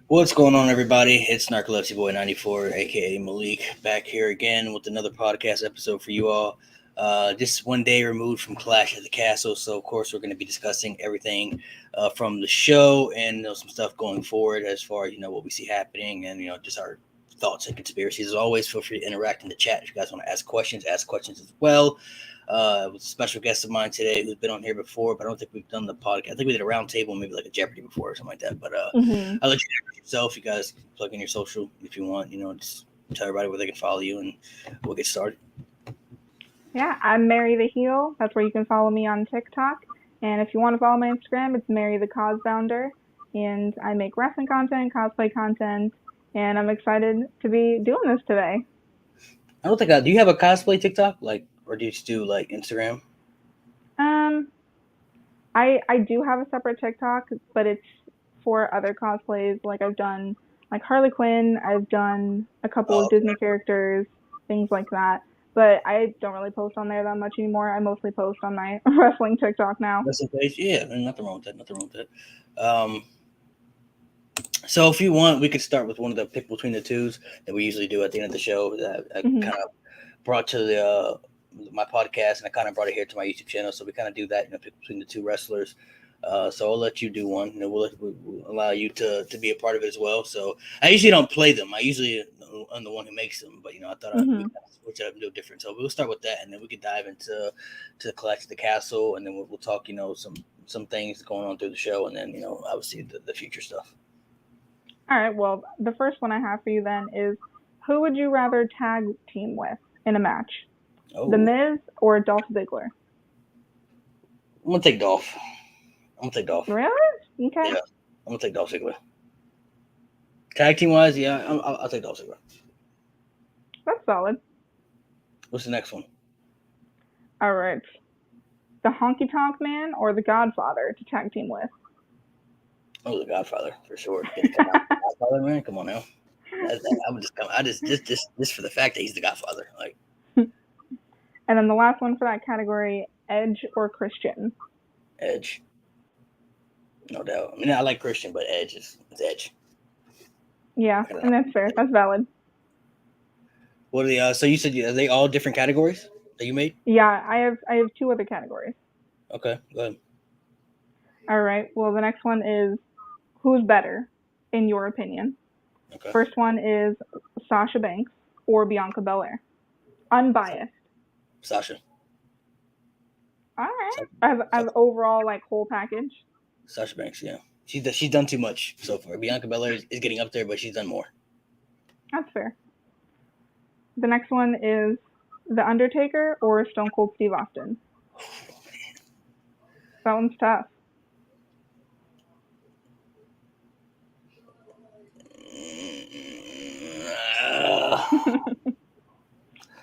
What's going on, everybody? It's Narcolepsy Boy 94, aka Malik, back here again with another podcast episode for you all. Just one day removed from Clash at the Castle, so of course we're going to be discussing everything from the show and some stuff going forward as far as what we see happening and just our thoughts and conspiracies. As always, feel free to interact in the chat if you guys want to ask questions as well. With a special guest of mine today who's been on here before, but I don't think we've done the podcast. I think we did a round table, maybe like a Jeopardy before or something like that. But Mm-hmm. I'll let you introduce yourself. You guys plug in your social if you want. Just tell everybody where they can follow you, and we'll get started. Yeah, I'm Mary the Heel. That's where you can follow me on TikTok. And if you want to follow my Instagram, it's Mary the Cosbounder. And I make wrestling content, cosplay content, and I'm excited to be doing this today. I don't think do you have a cosplay TikTok, or do you just do like Instagram? I do have a separate TikTok, but it's for other cosplays. Like I've done like Harley Quinn, I've done a couple of Disney characters, things like that. But I don't really post on there that much anymore. I mostly post on my wrestling TikTok now. Wrestling page, yeah, nothing wrong with that. Nothing wrong with that. So if you want, we could start with one of the pick between the twos that we usually do at the end of the show. That I kind of brought to the my podcast, and I kind of brought it here to my YouTube channel. So we kind of do that, pick between the two wrestlers. So I'll let you do one. We'll allow you to be a part of it as well. So I usually don't play them. I usually I'm the one who makes them, but I thought I'd switch it up and do different. So we'll start with that, and then we could dive into Clash of the Castle, and then we'll talk some things going on through the show, and then obviously the future stuff. All right. Well, the first one I have for you then is, who would you rather tag team with in a match? Oh. The Miz or Dolph Ziggler? I'm gonna take Dolph. Really? Okay. Yeah, I'm gonna take Dolph Ziggler. Tag team wise, yeah, I'll take Dolph Ziggler. That's solid. What's the next one? All right. The Honky Tonk Man or the Godfather to tag team with? Oh, the Godfather for sure. Godfather, man, come on now. I would just come. Just for the fact that he's the Godfather, like. And then the last one for that category: Edge or Christian? Edge, no doubt. I mean, I like Christian, but Edge is Edge. Yeah, and that's fair. That's valid. What are the? So you said are they all different categories that you made? Yeah, I have two other categories. Okay, go ahead. All right. Well, the next one is, who's better, in your opinion? Okay. First one is Sasha Banks or Bianca Belair. Unbiased. Sasha. All right. As overall, like, whole package. Sasha Banks, yeah. She's done too much so far. Bianca Belair is getting up there, but she's done more. That's fair. The next one is The Undertaker or Stone Cold Steve Austin. That one's tough.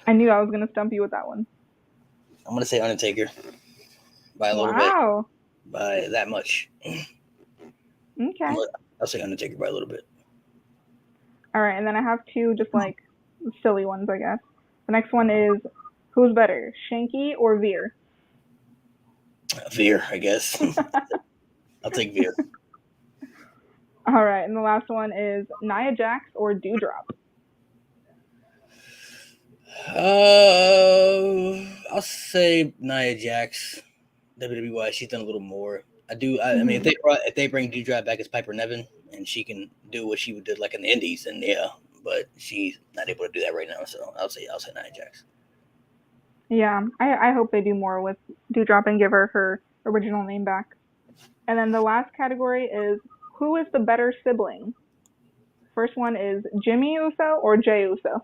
I knew I was going to stump you with that one. I'm going to say Undertaker by a little bit. By that much. Okay. I'll say Undertaker by a little bit. All right, and then I have two just like silly ones, I guess. The next one is, who's better, Shanky or Veer? Veer, I guess. I'll take Veer. All right, and the last one is Nia Jax or Doudrop? I'll say Nia Jax. WWE, she's done a little more. I mean, if they bring Doudrop back as Piper Niven and she can do what she did like in the Indies, then yeah. But she's not able to do that right now, so I'll say Nia Jax. Yeah, I hope they do more with Doudrop and give her original name back. And then the last category is, who is the better sibling? First one is Jimmy Uso or Jey Uso?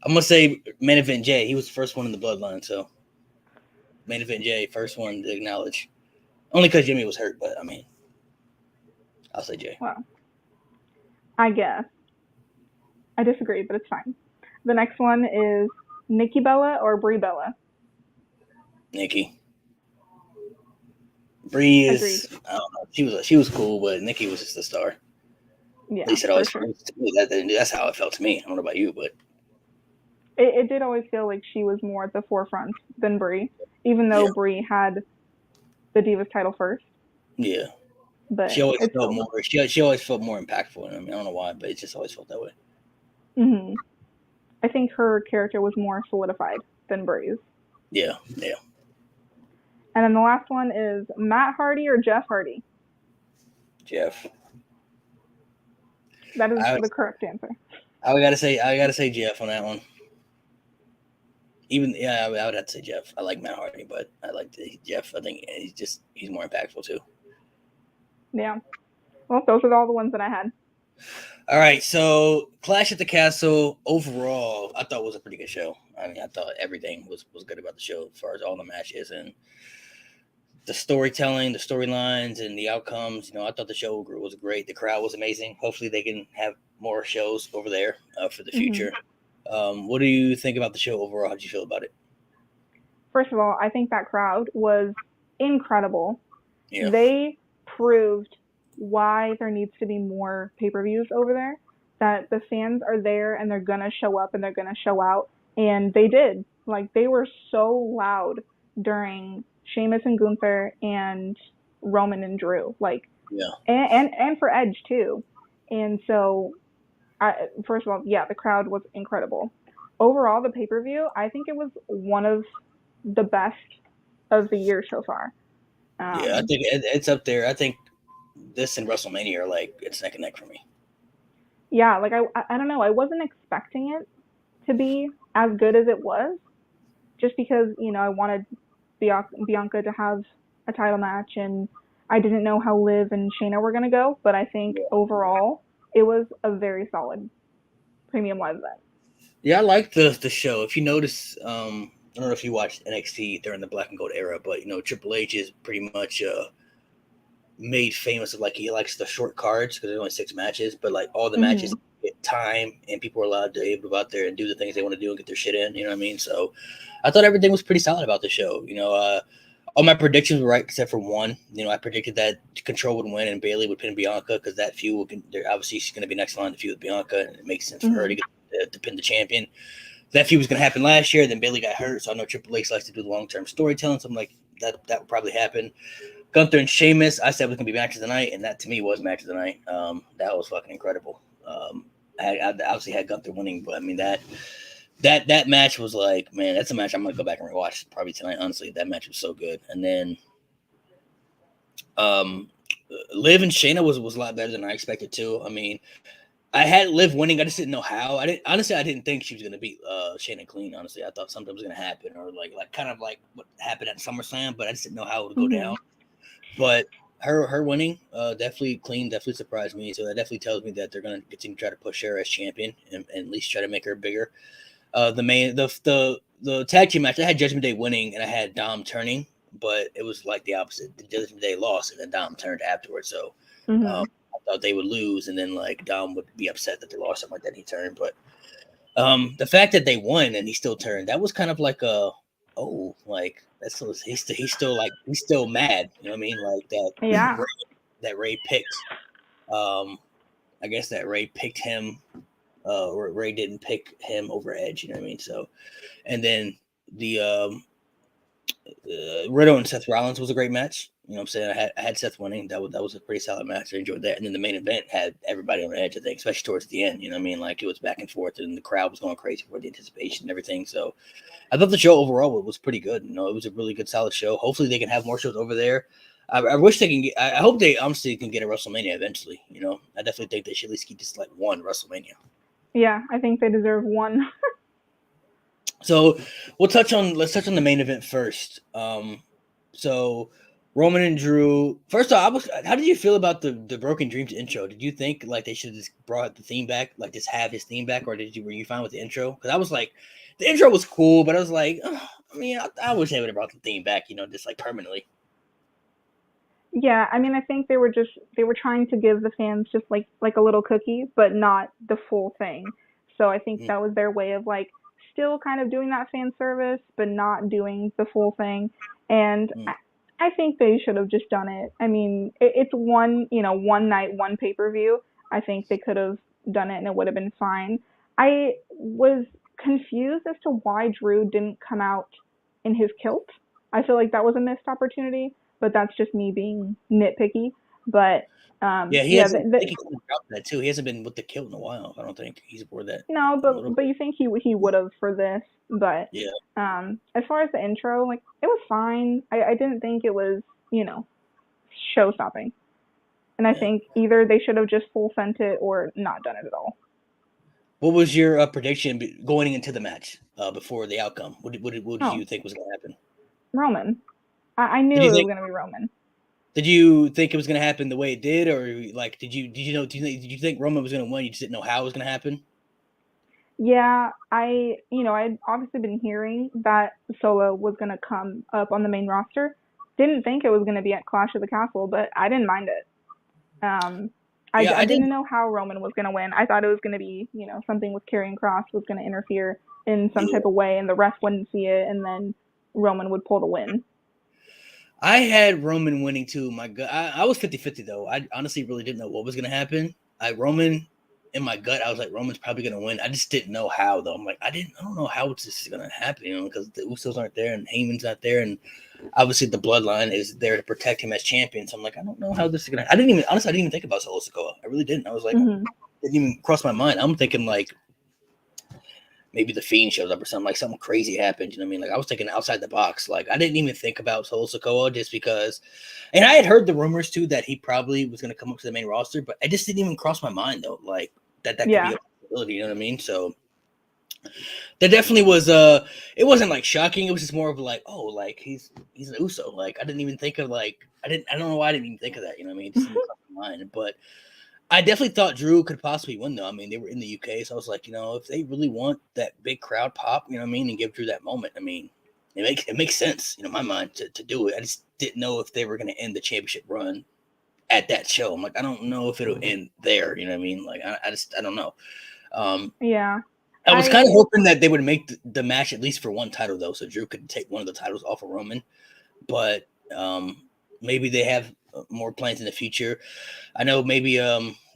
I'm going to say main event Jey. He was the first one in the bloodline, so main event Jey, first one to acknowledge. Only because Jimmy was hurt, but I mean, I'll say Jey. Well, I guess. I disagree, but it's fine. The next one is Nikki Bella or Brie Bella? Nikki. Brie is, agreed. I don't know. She was cool, but Nikki was just the star. Yeah, at least it always sure. That's how it felt to me. I don't know about you, but it did always feel like she was more at the forefront than Brie, even though Brie had the Divas title first. Yeah. She but always it's felt still more. She always felt more impactful. I mean, I don't know why, but it just always felt that way. hmm I think her character was more solidified than Bree's. Yeah, yeah. And then the last one is Matt Hardy or Jeff Hardy. Jeff. That is I the correct answer. I gotta say Jeff on that one. Even yeah, I would have to say Jeff. I like Matt Hardy, but I like Jeff. I think he's more impactful too. Yeah. Well, those are all the ones that I had. All right, so Clash at the Castle overall, I thought was a pretty good show. I mean, I thought everything was good about the show as far as all the matches and the storytelling, the storylines, and the outcomes. You know, I thought the show was great. The crowd was amazing. Hopefully, they can have more shows over there for the hmm future. What do you think about the show overall? How did you feel about it? First of all, I think that crowd was incredible. Yeah, They proved why there needs to be more pay-per-views over there. That the fans are there and they're gonna show up and they're gonna show out, and they did. Like they were so loud during Sheamus and Gunther and Roman and Drew. Like yeah, and for Edge too. And so, first of all, yeah, the crowd was incredible. Overall, the pay per view, I think it was one of the best of the year so far. yeah. I Um, think it's up there. I think this and WrestleMania are like it's neck and neck for me. yeah, like I don't know, I wasn't expecting it to be as good as it was, just because I wanted Bianca to have a title match, and I didn't know how Liv and Shayna were gonna go, but I think overall it was a very solid premium live event. Yeah, I like the show. If you notice, I don't know if you watched NXT during the Black and Gold era, but you know Triple H is pretty much made famous of like he likes the short cards because there's only 6 matches, but like all the matches hmm get time and people are allowed to able to go out there and do the things they want to do and get their shit in. You know what I mean? So I thought everything was pretty solid about the show. You know, all my predictions were right except for one. You know, I predicted that Control would win and Bailey would pin Bianca because that feud obviously she's going to be next line to feud with Bianca, and it makes sense for her hmm to get to pin the champion. That feud was going to happen last year. Then Bailey got hurt, so I know Triple H likes to do the long term storytelling. So I'm like, that would probably happen. Gunther and Sheamus, I said was going to be match of the night, and that to me was match of the night. That was fucking incredible. I obviously had Gunther winning, but I mean that match was like, man, that's a match I'm gonna go back and rewatch probably tonight. Honestly, that match was so good. And then um, Liv and Shayna was a lot better than I expected too. I mean, I had Liv winning. I just didn't know how. I didn't think she was gonna beat Shayna clean. Honestly, I thought something was gonna happen or like kind of like what happened at SummerSlam, but I just didn't know how it would go hmm down. But her winning definitely clean, definitely surprised me. So that definitely tells me that they're gonna continue to try to push her as champion and at least try to make her bigger. The tag team match, I had Judgment Day winning and I had Dom turning, but it was like the opposite. The Judgment Day lost and then Dom turned afterwards. So hmm I thought they would lose and then like Dom would be upset that they lost, something like that. He turned, but the fact that they won and he still turned, that was kind of like a like that's still he's still like he's still mad. You know what I mean? Like that Yeah. that Ray picked. Um, I guess that Ray picked him. Or Ray didn't pick him over Edge. You know what I mean? So and then the Riddle and Seth Rollins was a great match. You know what I'm saying? I had Seth winning. That was a pretty solid match. I enjoyed that. And then the main event had everybody on the edge, I think, especially towards the end. You know what I mean? Like it was back and forth and the crowd was going crazy for the anticipation and everything. So I thought the show overall was pretty good. You know, it was a really good, solid show. Hopefully they can have more shows over there. I wish they can get, I hope they honestly can get a WrestleMania eventually. You know, I definitely think they should at least keep just like one WrestleMania. Yeah, I think they deserve one. So let's touch on the main event first. So Roman and Drew. First off, how did you feel about the Broken Dreams intro? Did you think like they should have just brought the theme back, like just have his theme back, or were you fine with the intro? Because I was like, the intro was cool, but I was like, I mean, I wish they would have brought the theme back, you know, just like permanently. Yeah, I mean, I think they were trying to give the fans just like a little cookie, but not the full thing. So I think Mm, that was their way of like still kind of doing that fan service, but not doing the full thing. And mm, I think they should have just done it. I mean, it's one night, one pay per view. I think they could have done it and it would have been fine. I was confused as to why Drew didn't come out in his kilt. I feel like that was a missed opportunity, but that's just me being nitpicky. But Yeah, he yeah, hasn't. I think he's kind of dropped that too. He hasn't been with the kilt in a while. I don't think he's wore that no, in a little but bit. you think he would have for this, but Yeah, as far as the intro, like it was fine. I didn't think it was, you know, show stopping. And I yeah. think either they should have just full sent it or not done it at all. What was your prediction going into the match before the outcome? What did Oh, you think was going to happen? Roman. I Did knew you it was think gonna be Roman. did you think it was going to happen the way it did, or like did you think Roman was going to win? You just didn't know how it was going to happen. Yeah, I'd obviously been hearing that Solo was gonna come up on the main roster. Didn't think it was gonna be at Clash of the Castle, but I didn't mind it. Um, Yeah, I I did. didn't know how Roman was gonna win. I thought it was gonna be, something with Karrion Cross was gonna interfere in some Yeah, type of way, and the ref wouldn't see it, and then Roman would pull the win. I had Roman winning too. My gut, I was 50-50 though. I honestly really didn't know what was going to happen. Roman in my gut, I was like Roman's probably going to win. I just didn't know how though. I'm like I don't know how this is going to happen, because the Usos aren't there and Heyman's not there, and obviously the Bloodline is there to protect him as champion. So I'm like I don't know how this is going to. I didn't even think about Solo Sikoa. I really didn't. I was like Hmm. it didn't even cross my mind. I'm thinking like maybe the Fiend shows up or something, like something crazy happens. You know what I mean? Like I was thinking outside the box. Like I didn't even think about Solo Sikoa just because, and I had heard the rumors too that he probably was going to come up to the main roster, but I just didn't even cross my mind though, like that could be Yeah, a possibility. You know what I mean? So that definitely was. It wasn't like shocking. It was just more of like, oh, like he's an Uso. Like I didn't even think of like I don't know why I didn't even think of that. You know what I mean? It just didn't cross my mind, but. I definitely thought Drew could possibly win, though. I mean, they were in the UK, so I was like, if they really want that big crowd pop, you know what I mean, and give Drew that moment, I mean, it makes sense, in my mind to do it. I just didn't know if they were going to end the championship run at that show. I'm like, I don't know if it'll end there. You know what I mean? Like, I don't know. Um, yeah. I was kind I of hoping that they would make the match at least for one title, though, so Drew could take one of the titles off of Roman. But maybe they have more plans in the future. I know maybe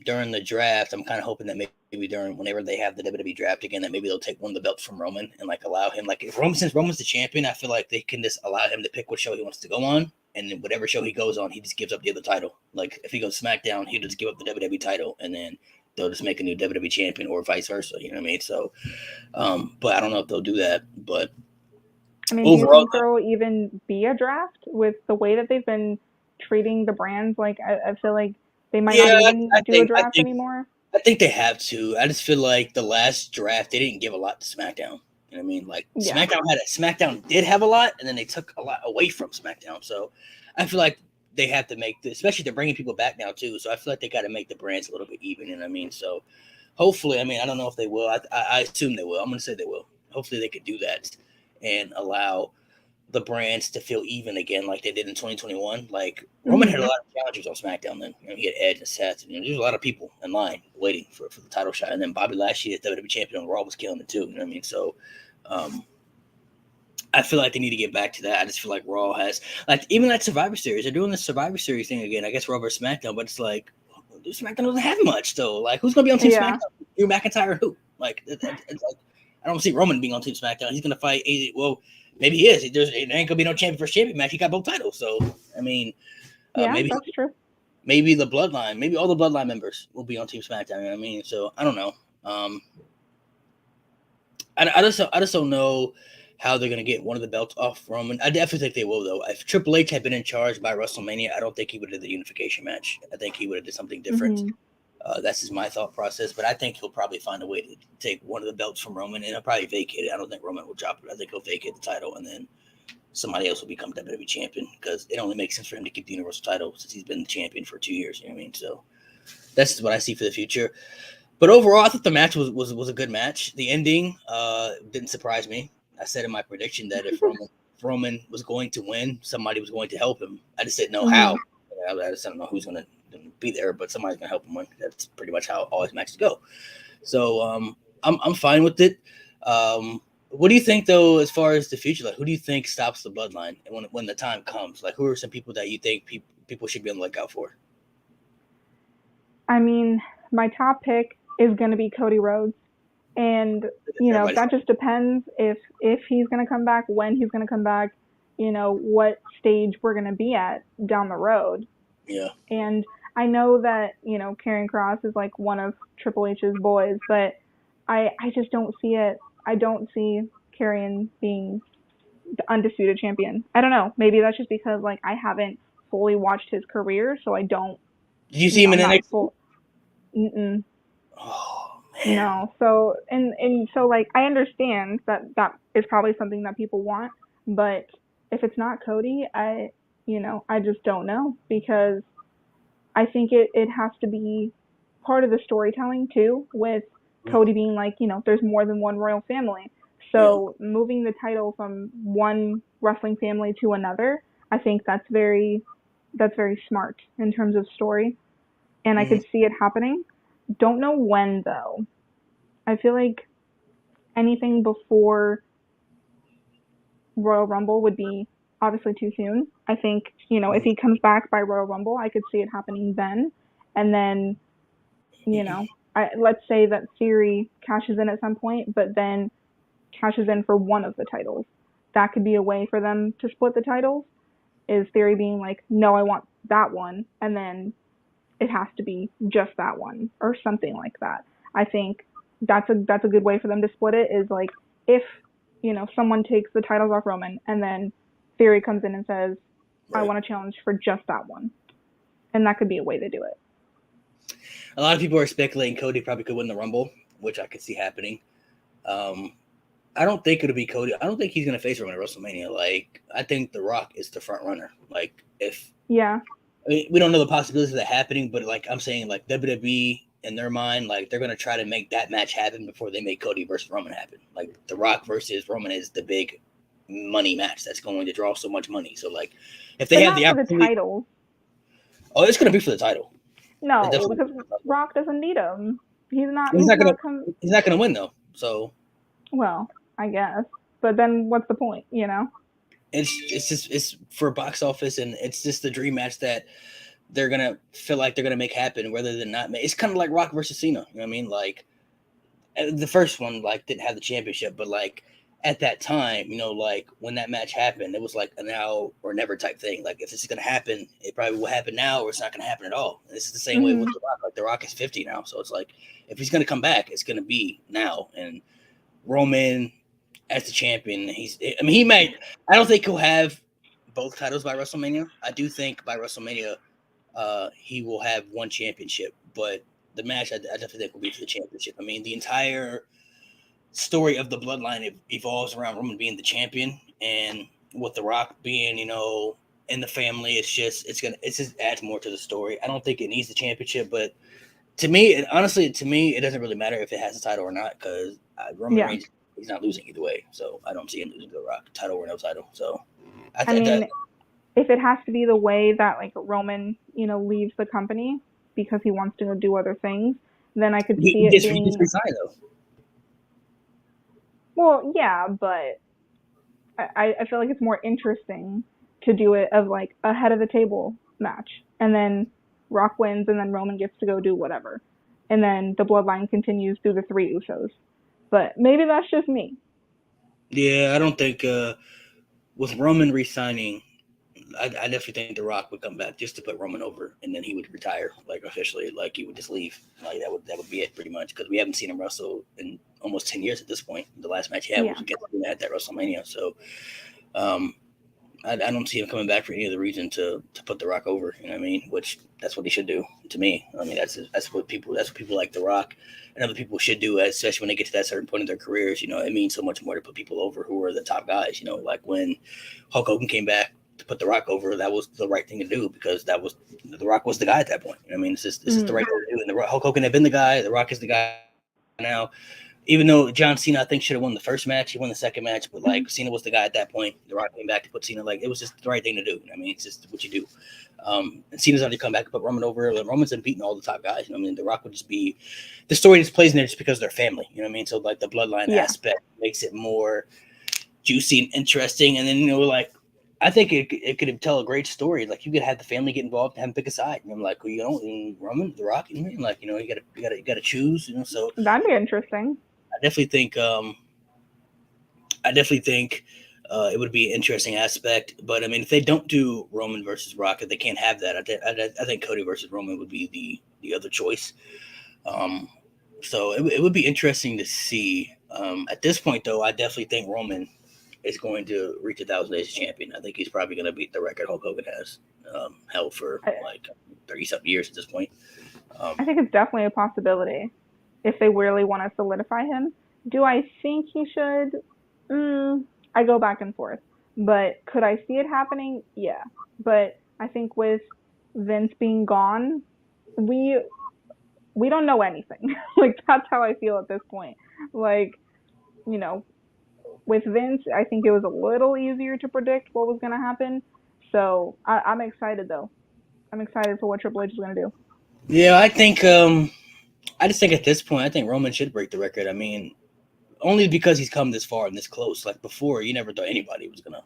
during the draft, I'm kind of hoping that maybe during whenever they have the WWE draft again, that maybe they'll take one of the belts from Roman and like allow him, like if Roman, since Roman's the champion, I feel like they can just allow him to pick what show he wants to go on, and then whatever show he goes on, he just gives up the other title. Like if he goes SmackDown, he'll just give up the WWE title, and then they'll just make a new WWE champion, or vice versa. You know what I mean? So, but I don't know if they'll do that. But I mean, do you overall, think there will even be a draft with the way that they've been treating the brands? Like, I feel like they might not yeah, even do a draft think anymore. I think they have to. I just feel like the last draft they didn't give a lot to SmackDown. You know what I mean? Like Yeah, SmackDown did have a lot, and then they took a lot away from SmackDown. So I feel like they have to make this, especially they're bringing people back now too. So I feel like they got to make the brands a little bit even. You know what I mean? So hopefully, I mean, I don't know if they will. I assume they will. I'm going to say they will. Hopefully, they could do that and allow the brands to feel even again, like they did in 2021. Like Roman had a hmm, lot of challengers on SmackDown. Then he had Edge and Seth. And, there's a lot of people in line waiting for the title shot. And then Bobby Lashley, as WWE champion on Raw, was killing it too. You know what I mean? So um, I feel like they need to get back to that. I just feel like Raw has like even that Survivor Series. They're doing the Survivor Series thing again. I guess Raw versus SmackDown, but it's like SmackDown doesn't have much though. Like who's gonna be on Team yeah, SmackDown? Drew McIntyre or who? Like it's like I don't see Roman being on Team SmackDown. He's gonna fight. Well, maybe he is. There ain't gonna be no champion versus champion match. He got both titles. So I mean, yeah. maybe That's true. the Bloodline, maybe all the Bloodline members will be on Team SmackDown. You know what I mean? So I don't know. Um, I just don't know how they're gonna get one of the belts off Roman. I definitely think they will though. If Triple H had been in charge by WrestleMania, I don't think he would have did the unification match. I think he would have did something different. Hmm. That's just my thought process, but I think he'll probably find a way to take one of the belts from Roman, and he'll probably vacate it. I don't think Roman will drop it. I think he'll vacate the title, and then somebody else will become WWE champion because it only makes sense for him to keep the Universal title since he's been the champion for 2 years. You know what I mean? So that's what I see for the future. But overall, I thought the match was a good match. The ending didn't surprise me. I said in my prediction that if Roman was going to win, somebody was going to help him. I just didn't know how. Hmm. I just don't know who's going to be there, but somebody's going to help him win. That's pretty much how all his matches go. So I'm fine with it. What do you think though, as far as the future? Like, who do you think stops the Bloodline when the time comes? Like, who are some people that you think people should be on the lookout for? I mean, my top pick is going to be Cody Rhodes, and Everybody's that just depends if he's going to come back, when he's going to come back, what stage we're going to be at down the road. yeah. And I know that, you know, Karrion Kross is like one of Triple H's boys, but I just don't see it. I don't see Karrion being the undisputed champion. I don't know. Maybe that's just because like I haven't fully watched his career, so I don't. Did you You see know, him in I'm not NXT? full. Mm-mm, Oh man. no. So and so like I understand that that is probably something that people want, but if it's not Cody, I just don't know because I think it has to be part of the storytelling too, with Cody being like, you know, there's more than one royal family. Yeah. So moving the title from one wrestling family to another, I think that's very smart in terms of story, and I Mm-hmm. could see it happening. Don't know when though. I feel like anything before Royal Rumble would be obviously too soon. I think, you know, if he comes back by Royal Rumble, I could see it happening then. And then, you know, let's say that Theory cashes in at some point, but then cashes in for one of the titles. That could be a way for them to split the titles. Is Theory being like, no, I want that one, and then it has to be just that one, or something like that. I think that's a good way for them to split it. Is like if you know someone takes the titles off Roman, and then Theory comes in and says, I Right. want to challenge for just that one, and that could be a way to do it. A lot of people are speculating Cody probably could win the Rumble, which I could see happening. Um, I don't think it'll be Cody. I don't think he's gonna face Roman at WrestleMania. Like, I think The Rock is the front runner. Like, if Yeah. I mean, we don't know the possibilities of that happening, but like I'm saying, like WWE in their mind, like they're gonna try to make that match happen before they make Cody versus Roman happen. Like The Rock versus Roman is the big money match that's going to draw so much money. So like, if they But have not the for the opportunity, titles. oh, it's gonna be for the title. It's No, definitely because Rock doesn't need him. He's not. he's He's not gonna not come. he's not gonna win though. So Well, I guess. But then what's the point? You know. it's just it's for box office and it's just the dream match that they're gonna feel like they're gonna make happen rather than not make. It's kind of like Rock versus Cena. You know what I mean? Like the first one like didn't have the championship, but like at that time, you know, like when that match happened, it was like a now or never type thing. Like if this is gonna happen, it probably will happen now, or it's not gonna happen at all. And this is the same way with Mhm. The Rock. Like The Rock is 50 now, so it's like if he's gonna come back, it's gonna be now. And Roman as the champion, I mean, he might. I don't think he'll have both titles by WrestleMania. I do think by WrestleMania, he will have one championship, but the match I definitely think will be for the championship. I mean, the entire story of the bloodline evolves around Roman being the champion, and with The Rock being, you know, in the family, it just adds more to the story. I don't think it needs the championship, but honestly, to me, it doesn't really matter if it has a title or not because Roman Yeah. Reigns he's not losing either way, so I don't see him losing to The Rock, title or no title. So I mean, if it has to be the way that like Roman, you know, leaves the company because he wants to go do other things, then I could see it he gets being resigned though. well, yeah, but I feel like it's more interesting to do it of like a head of the table match, and then Rock wins, and then Roman gets to go do whatever, and then the bloodline continues through the three Usos. But maybe that's just me. Yeah, I don't think with Roman resigning, I definitely think The Rock would come back just to put Roman over, and then he would retire like officially, like he would just leave. Like that would be it pretty much because we haven't seen him wrestle in almost 10 years at this point. The last match he had was Yeah. against Cena at that WrestleMania, so um, I don't see him coming back for any other reason to put The Rock over. You know what I mean? Which that's what he should do to me. I mean that's what people like The Rock and other people should do, especially when they get to that certain point in their careers. You know, it means so much more to put people over who are the top guys. You know, like when Hulk Hogan came back to put The Rock over, that was the right thing to do because The Rock was the guy at that point. I mean, this is the Mm. right thing to do. And Hulk Hogan had been the guy. The Rock is the guy now. Even though John Cena, I think, should have won the first match, he won the second match, but like Cena was the guy at that point. The Rock came back to put Cena, like it was just the right thing to do. I mean, it's just what you do. And Cena's already come back and put Roman over. Like, Roman's been beating all the top guys. You know what I mean? The Rock would just be the story just plays in there just because they're family. You know what I mean? So like the bloodline Yeah. aspect makes it more juicy and interesting. And then like I think it could tell a great story. Like you could have the family get involved and have them pick a side. And I'm like, well, you know, Roman, The Rock, you know, like you gotta choose. You know, so That'd be interesting. I definitely think I definitely think It would be an interesting aspect. But I mean, if they don't do Roman versus Rock, if they can't have that, I think Cody versus Roman would be the other choice. So it would be interesting to see. At this point, though, I definitely think Roman is going to reach 1,000 days as champion. I think he's probably going to beat the record Hulk Hogan has held for like 30-something years at this point. I think it's definitely a possibility if they really want to solidify him. Do I think he should? I go back and forth. But could I see it happening? Yeah. But I think with Vince being gone, we we don't know anything. Like that's how I feel at this point. Like, you know, with Vince, I think it was a little easier to predict what was going to happen. So I'm excited though. I'm excited for what Triple H is going to do. Yeah, I think. I just think at this point, I think Roman should break the record. I mean, only because he's come this far and this close. Like before, you never thought anybody was gonna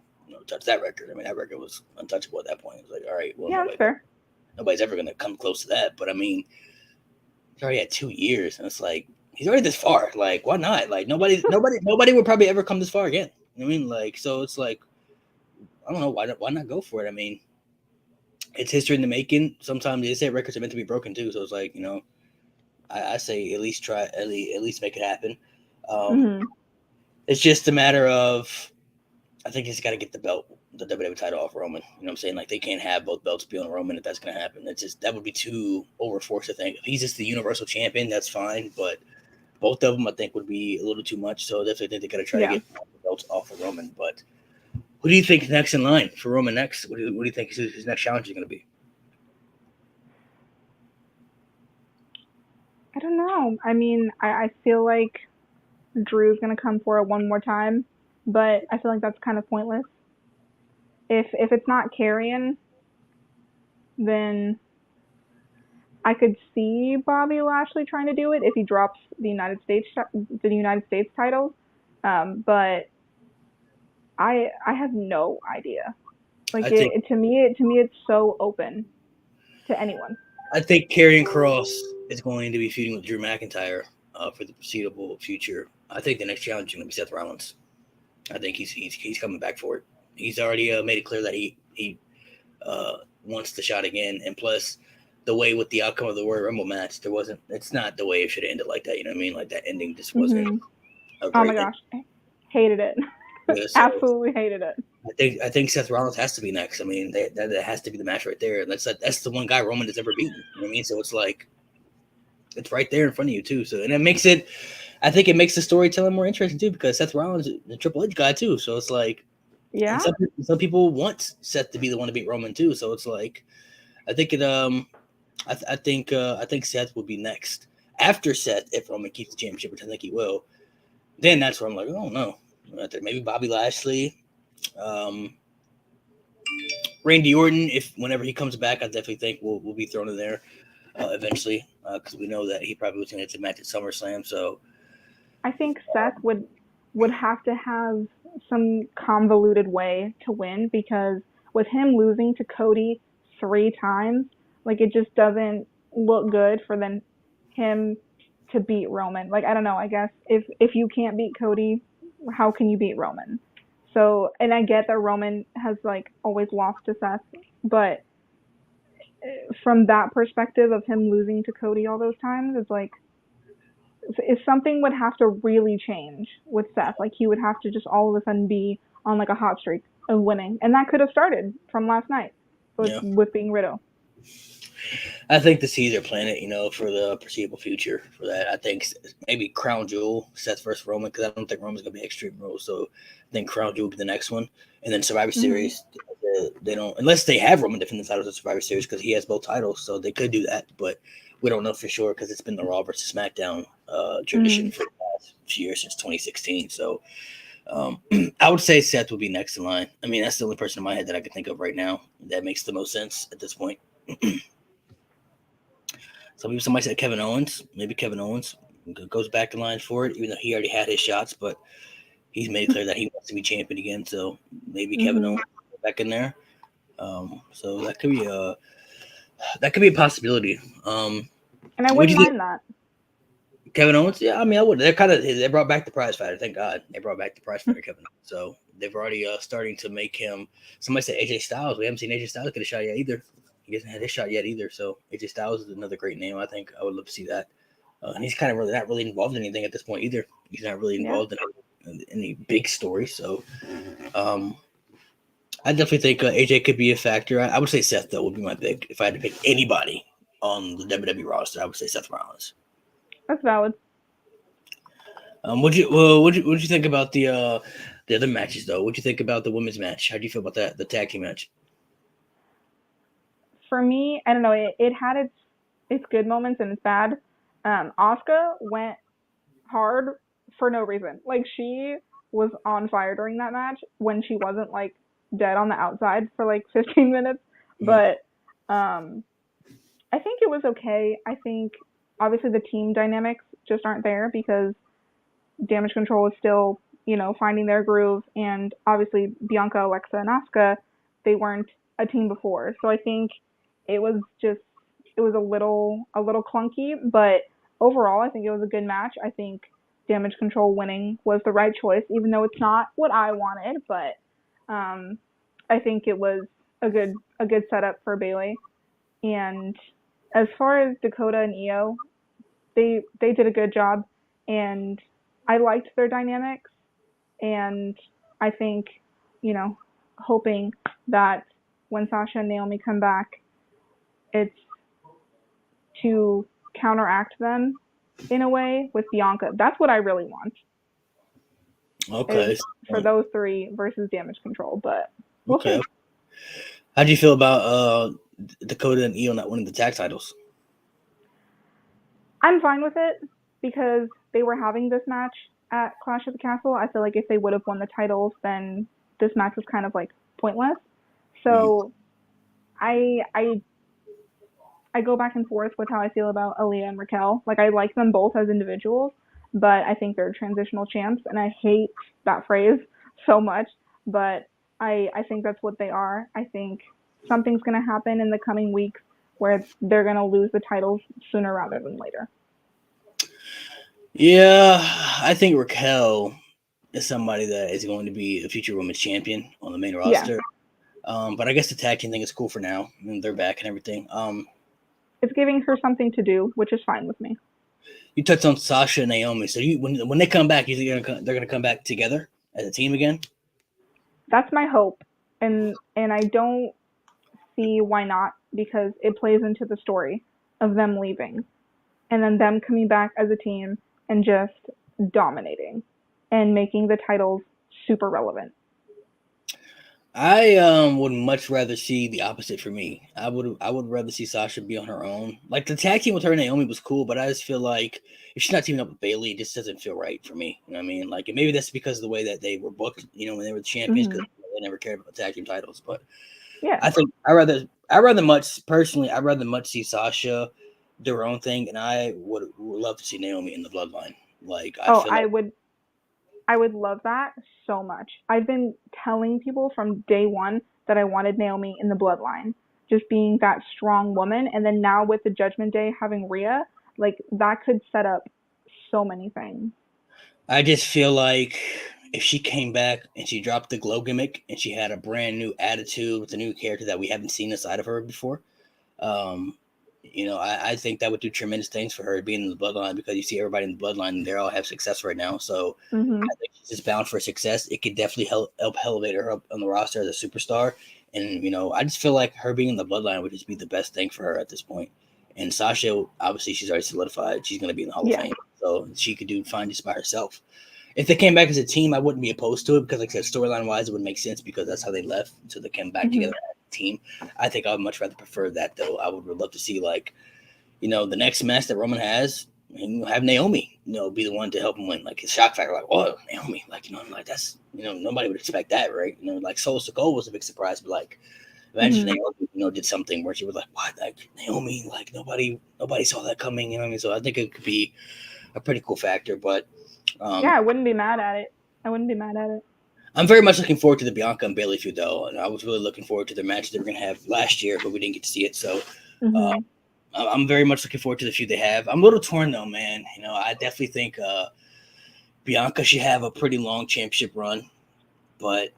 touch that record. I mean, that record was untouchable at that point. It was like, all right, well, Yeah, that's fair. Nobody's ever gonna come close to that. But I mean, he's already had 2 years, and it's like he's already this far. Like, why not? Like nobody would probably ever come this far again. You know what I mean, like, so it's like, I don't know why not go for it. I mean, it's history in the making. Sometimes they say records are meant to be broken too. So it's like, I say at least try, at least make it happen. It's just a matter of, I think he's got to get the WWE title off Roman. You know what I'm saying? Like they can't have both belts be on Roman if that's going to happen. It's just, that would be too overforced to think. If he's just the Universal Champion, that's fine. But both of them, I think, would be a little too much. So I definitely think they got to try to get the belts off of Roman. But who do you think next in line for Roman next? What do you think his next challenge is going to be? I don't know. I mean, I feel like Drew's going to come for it one more time, but I feel like that's kind of pointless. If it's not Karrion, then I could see Bobby Lashley trying to do it if he drops the United States title. But I have no idea. Like to me it's so open to anyone. I think Karrion Kross is going to be feuding with Drew McIntyre for the foreseeable future. I think the next challenge is going to be Seth Rollins. I think he's coming back for it. He's already made it clear that he wants the shot again, and plus the way with the outcome of the Royal Rumble match, it's not the way it should have ended like that. You know what I mean? Like that ending just wasn't. Oh my gosh, hated it. Yeah, so absolutely hated it. I think Seth Rollins has to be next. I mean, that has to be the match right there. That's the one guy Roman has ever beaten. You know what I mean? So it's like it's right there in front of you too. So and it makes it. I think it makes the storytelling more interesting too because Seth Rollins is the Triple H guy too. So it's like, yeah. Some people want Seth to be the one to beat Roman too. So it's like, I think it. I think Seth will be next after Seth if Roman keeps the championship, which I think he will. Then that's where I'm like, oh no, maybe Bobby Lashley, Randy Orton. If whenever he comes back, I definitely think we'll be thrown in there eventually because we know that he probably was going to match at SummerSlam. So I think Seth would have to have some convoluted way to win because with him losing to Cody 3 times, like it just doesn't look good for him to beat Roman. Like I don't know, I guess if you can't beat Cody, how can you beat Roman? So, and I get that Roman has like always lost to Seth, but from that perspective of him losing to Cody all those times, it's like if something would have to really change with Seth, like he would have to just all of a sudden be on like a hot streak of winning, and that could have started from last night with being Riddle. I think the seeds are planted, for the foreseeable future for that. I think maybe Crown Jewel, Seth versus Roman, because I don't think Roman's going to be Extreme Rules. So I think Crown Jewel will be the next one. And then Survivor Series, they don't, unless they have Roman defend the titles of Survivor Series because he has both titles. So they could do that, but we don't know for sure because it's been the Raw versus SmackDown tradition for the past few years since 2016. So I would say Seth would be next in line. I mean, that's the only person in my head that I can think of right now that makes the most sense at this point. Somebody said Kevin Owens. Maybe Kevin Owens goes back in line for it, even though he already had his shots, but he's made it clear that he wants to be champion again. So maybe Kevin Owens goes back in there. So that could be a possibility. And I wouldn't mind that. Kevin Owens, yeah, I mean, I would. They brought back the prize fighter. Thank God they brought back the prize fighter, Kevin Owens. So they've already starting to make him. Somebody said AJ Styles. We haven't seen AJ Styles get a shot yet either. He hasn't had his shot yet either. So AJ Styles is another great name. I think I would love to see that. And he's kind of really not really involved in anything at this point either. He's not really involved in any big story. So I definitely think AJ could be a factor. I would say Seth though would be my pick if I had to pick anybody on the WWE roster. I would say Seth Rollins. That's valid. What'd you think about the other matches though? What'd you think about the women's match? How do you feel about that, the tag team match? For me, I don't know. It had its good moments and its bad. Asuka went hard for no reason. Like, she was on fire during that match when she wasn't like dead on the outside for like 15 minutes. But I think it was okay. I think obviously the team dynamics just aren't there because Damage Control is still, finding their groove, and obviously Bianca, Alexa, and Asuka, they weren't a team before. So I think it was a little clunky, but overall I think it was a good match. I think Damage Control winning was the right choice, even though it's not what I wanted, but I think it was a good setup for Bayley. And as far as Dakota and Io, they did a good job, and I liked their dynamics, and I think, hoping that when Sasha and Naomi come back, it's to counteract them in a way with Bianca. That's what I really want. Okay. For those three versus Damage Control, but we'll see. How do you feel about Dakota and Io not winning the tag titles? I'm fine with it because they were having this match at Clash of the Castle. I feel like if they would have won the titles, then this match was kind of like pointless. So I go back and forth with how I feel about Aaliyah and Raquel. Like, I like them both as individuals, but I think they're transitional champs, and I hate that phrase so much, but I think that's what they are. I think something's going to happen in the coming weeks where they're going to lose the titles sooner rather than later. Yeah, I think Raquel is somebody that is going to be a future women's champion on the main roster. Yeah. But I guess the tag team thing is cool for now. I mean, they're back and everything. It's giving her something to do, which is fine with me. You touched on Sasha and Naomi. So when they come back, you think they're going to come back together as a team again? That's my hope, and I don't see why not, because it plays into the story of them leaving and then them coming back as a team and just dominating and making the titles super relevant. I would much rather see the opposite for me. I would rather see Sasha be on her own. Like, the tag team with her and Naomi was cool, but I just feel like if she's not teaming up with Bayley, it just doesn't feel right for me. You know what I mean? Like, and maybe that's because of the way that they were booked, when they were the champions, because they never cared about the tag team titles. But yeah, I think I'd rather much see Sasha do her own thing, and I would love to see Naomi in the Bloodline. Like, I would love that so much. I've been telling people from day one that I wanted Naomi in the Bloodline, just being that strong woman. And then now with the Judgment Day having Rhea, like, that could set up so many things. I just feel like if she came back and she dropped the glow gimmick and she had a brand new attitude with a new character that we haven't seen inside of her before, I think that would do tremendous things for her being in the Bloodline, because you see everybody in the Bloodline and they all have success right now. So I think she's just bound for success. It could definitely help elevate her up on the roster as a superstar. And, I just feel like her being in the Bloodline would just be the best thing for her at this point. And Sasha, obviously, she's already solidified. She's going to be in the Hall of Fame. So she could do fine just by herself. If they came back as a team, I wouldn't be opposed to it, because, like I said, storyline-wise, it would make sense because that's how they left. So they came back together as a team. I think I would much rather prefer that, though. I would love to see, like, the next match that Roman has, and have Naomi, be the one to help him win. Like, his shock factor, like, oh, Naomi, like, I'm like, that's, nobody would expect that, right? Like, Solo Sikoa was a big surprise, but, like, eventually Naomi, did something where she was like, what? Like, Naomi, like, nobody saw that coming, you know what I mean? So I think it could be a pretty cool factor, but I wouldn't be mad at it. I'm very much looking forward to the Bianca and Bayley feud, though, and I was really looking forward to their match they were going to have last year, but we didn't get to see it. So I'm very much looking forward to the feud they have. I'm a little torn though, man. I definitely think Bianca should have a pretty long championship run, but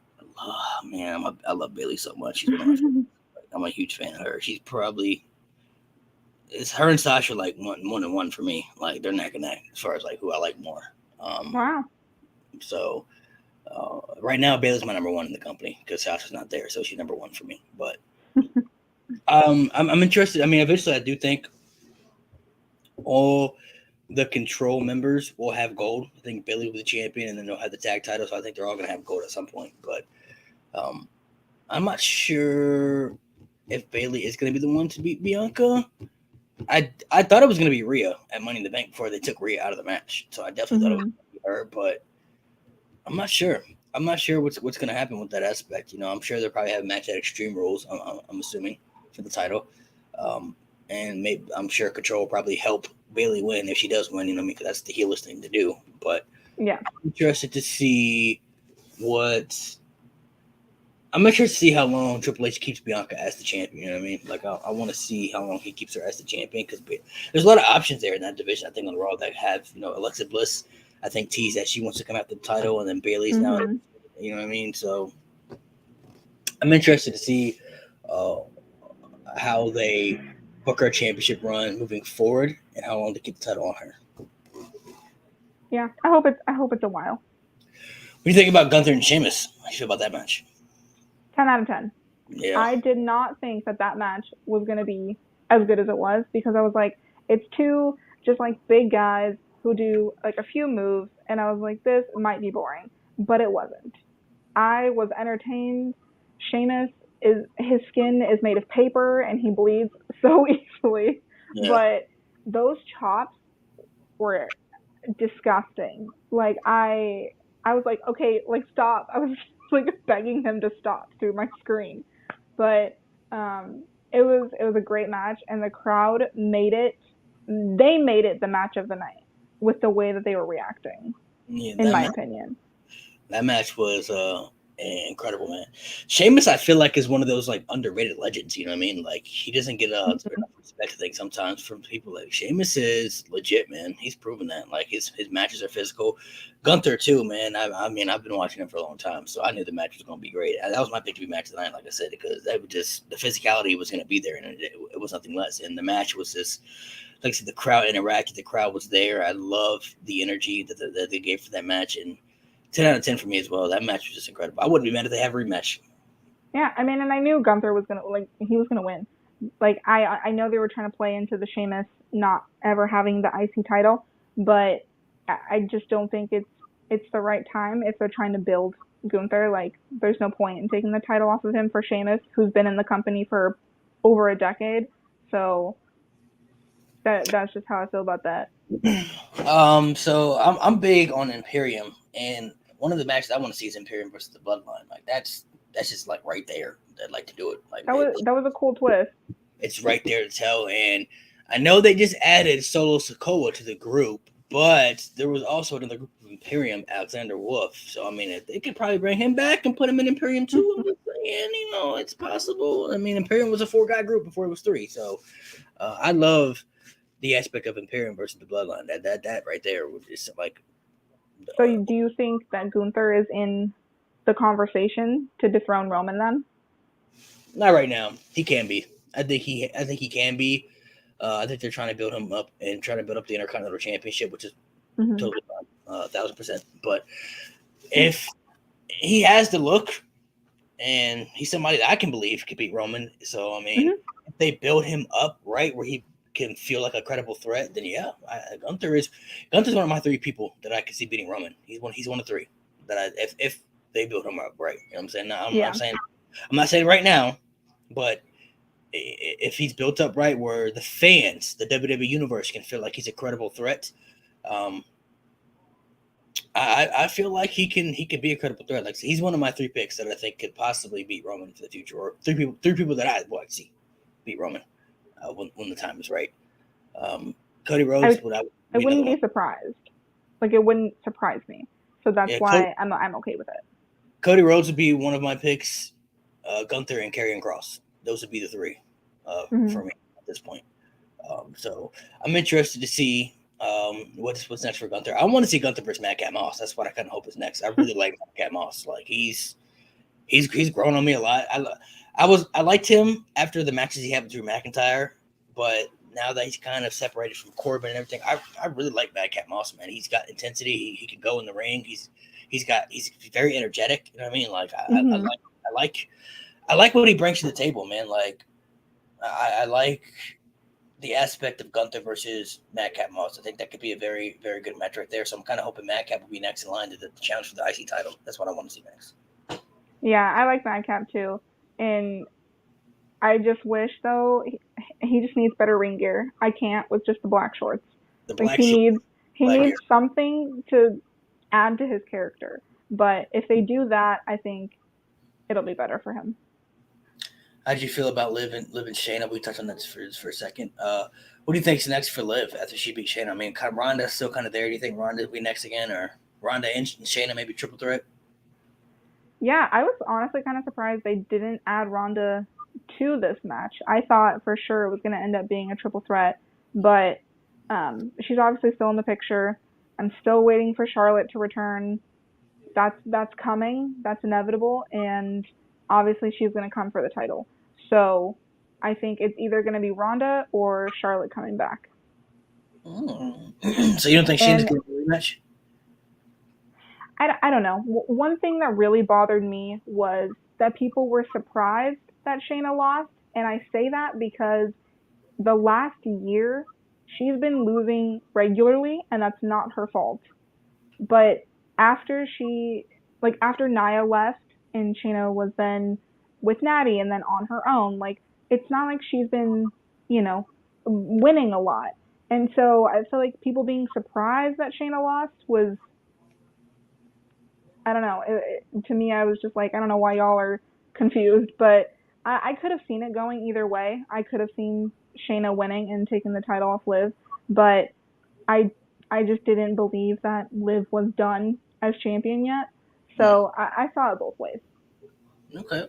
man, I love Bailey so much. She's one of my favorites. I'm a huge fan of her. She's probably it's her and Sasha like one and one for me. Like they're neck and neck as far as like who I like more. Wow. So right now Bailey's my number one in the company because Sasha's not there, so she's number one for me. But I'm interested. I mean, eventually I do think all the control members will have gold. I think Bailey will be the champion, and then they'll have the tag title. So I think they're all going to have gold at some point. But I'm not sure if Bailey is going to be the one to beat Bianca. I thought it was going to be Rhea at Money in the Bank before they took Rhea out of the match. So I definitely thought it was going to be her, but I'm not sure. I'm not sure what's going to happen with that aspect. I'm sure they'll probably have a match at Extreme Rules. I'm assuming for the title, and maybe I'm sure Control will probably help Bailey win if she does win. Because that's the heelish thing to do. But yeah, I'm interested to see what. I'm interested to see how long Triple H keeps Bianca as the champion. You know what I mean? Like, I want to see how long he keeps her as the champion because there's a lot of options there in that division. I think on Raw that have, Alexa Bliss, I think teased that she wants to come after the title, and then Bailey's now. You know what I mean? So I'm interested to see how they book her championship run moving forward and how long they keep the title on her. Yeah, I hope it's a while. What do you think about Gunther and Sheamus? How do you feel about that match? 10 out of 10. Yeah. I did not think that match was going to be as good as it was because I was like, it's two just like big guys who do like a few moves, and I was like, this might be boring, but it wasn't. I was entertained. Sheamus his skin is made of paper and he bleeds so easily, but those chops were disgusting. Like I was like, okay, like stop. I was like begging him to stop through my screen. But it was a great match, and the crowd made it. They made it the match of the night with the way that they were reacting. In my opinion, that match was incredible, man. Sheamus, I feel like, is one of those like underrated legends. You know what I mean? Like he doesn't get enough respect, I think, sometimes from people. Like Sheamus is legit, man. He's proven that. Like his matches are physical. Gunther too, man. I mean, I've been watching him for a long time, so I knew the match was going to be great. That was my pick to be match tonight, like I said, because that was just the physicality was going to be there, and it was nothing less. And the match was just. Like I said, the crowd interacted. The crowd was there. I love the energy that they gave for that match, and 10 out of 10 for me as well. That match was just incredible. I wouldn't be mad if they have a rematch. Yeah, I mean, and I knew Gunther was gonna win. Like I know they were trying to play into the Sheamus not ever having the IC title, but I just don't think it's the right time if they're trying to build Gunther. Like there's no point in taking the title off of him for Sheamus, who's been in the company for over a decade. So that's just how I feel about that. So I'm big on Imperium, and one of the matches I want to see is Imperium versus the Bloodline. Like that's just like right there. I'd like to do it. Like that was a cool twist. It's right there to tell, and I know they just added Solo Sikoa to the group, but there was also another group of Imperium, Alexander Wolf. So I mean, they could probably bring him back and put him in Imperium too. I'm just saying, it's possible. I mean, Imperium was a 4-guy group before it was 3, so I love the aspect of Imperium versus the Bloodline. That right there was just like. So do you think that Gunther is in the conversation to dethrone Roman then? Not right now. He can be. I think he can be. I think they're trying to build him up and trying to build up the Intercontinental Championship, which is totally fine, 1,000%. But if he has the look, and he's somebody that I can believe could beat Roman, so I mean, if they build him up right where he can feel like a credible threat, then yeah, Gunther's one of my 3 people that I can see beating Roman. He's one of 3 that if they build him up right. You know what I'm saying? Now, I'm not saying right now, but if he's built up right where the fans, the WWE universe can feel like he's a credible threat, I feel like he can be a credible threat. Like he's one of my 3 picks that I think could possibly beat Roman for the future, or 3 people that I would see beat Roman when the time is right. Cody Rhodes, I wouldn't be surprised. Like it wouldn't surprise me. So that's why I'm okay with it. Cody Rhodes would be one of my picks. Gunther and Karrion Kross. Those would be the 3 for me at this point. So I'm interested to see what's next for Gunther. I want to see Gunther versus Madcap Moss. That's what I kind of hope is next. I really like Madcap Moss. Like he's grown on me a lot. I liked him after the matches he had with Drew McIntyre, but now that he's kind of separated from Corbin and everything, I really like Madcap Moss, man. He's got intensity. He can go in the ring. He's very energetic. You know what I mean? Like Mm-hmm. I like what he brings to the table, man. Like I like the aspect of Gunther versus Madcap Moss. I think that could be a very, very good match right there. So I'm kind of hoping Madcap will be next in line to the challenge for the IC title. That's what I want to see next. Yeah, I like Madcap too, and I just wish though he just needs better ring gear. I can't with just the black shorts. The Like black shirt, he black needs hair. something to add to his character. But if they do that, I think it'll be better for him. How did you feel about Liv and Shayna? We touched on that for a second. What do you think's next for Liv after she beat Shayna? I mean, Ronda's still kind of there. Do you think Ronda will be next again, or Ronda and Shayna maybe triple threat? Yeah, I was honestly kind of surprised they didn't add Ronda to this match. I thought for sure it was going to end up being a triple threat, but she's obviously still in the picture. I'm still waiting for Charlotte to return. That's coming. That's inevitable, and obviously she's going to come for the title. So I think it's either going to be Ronda or Charlotte coming back. So you don't think Shayna's And going to rematch? I don't know. One thing that really bothered me was that people were surprised that Shayna lost, and I say that because the last year she's been losing regularly, and that's not her fault. But after after Nia left and Shayna was then with Natty and then on her own, like it's not like she's been, you know, winning a lot. And so I feel like people being surprised that Shayna lost was, I don't know. To me, I was just like, I don't know why y'all are confused, but I could have seen it going either way. I could have seen Shayna winning and taking the title off Liv, but I I just didn't believe that Liv was done as champion yet. Hmm. So I saw it both ways. Okay.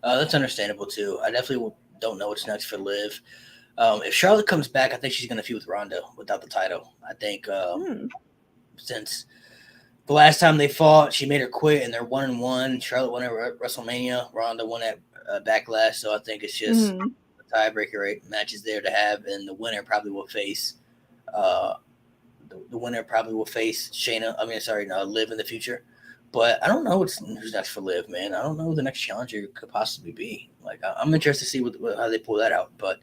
That's understandable too. I definitely don't know what's next for Liv. If Charlotte comes back, I think she's going to feud with Ronda without the title. I think Hmm. since the last time they fought, she made her quit, and they're 1-1. Charlotte won at WrestleMania. Ronda won at Backlash. So I think it's just Hmm. a tiebreaker matches there to have, and the winner probably will face. Uh, the winner probably will face Shayna. I mean, sorry, no, Liv in the future. But I don't know who's next for Liv, man. I don't know who the next challenger could possibly be. Like, I'm interested to see how they pull that out. But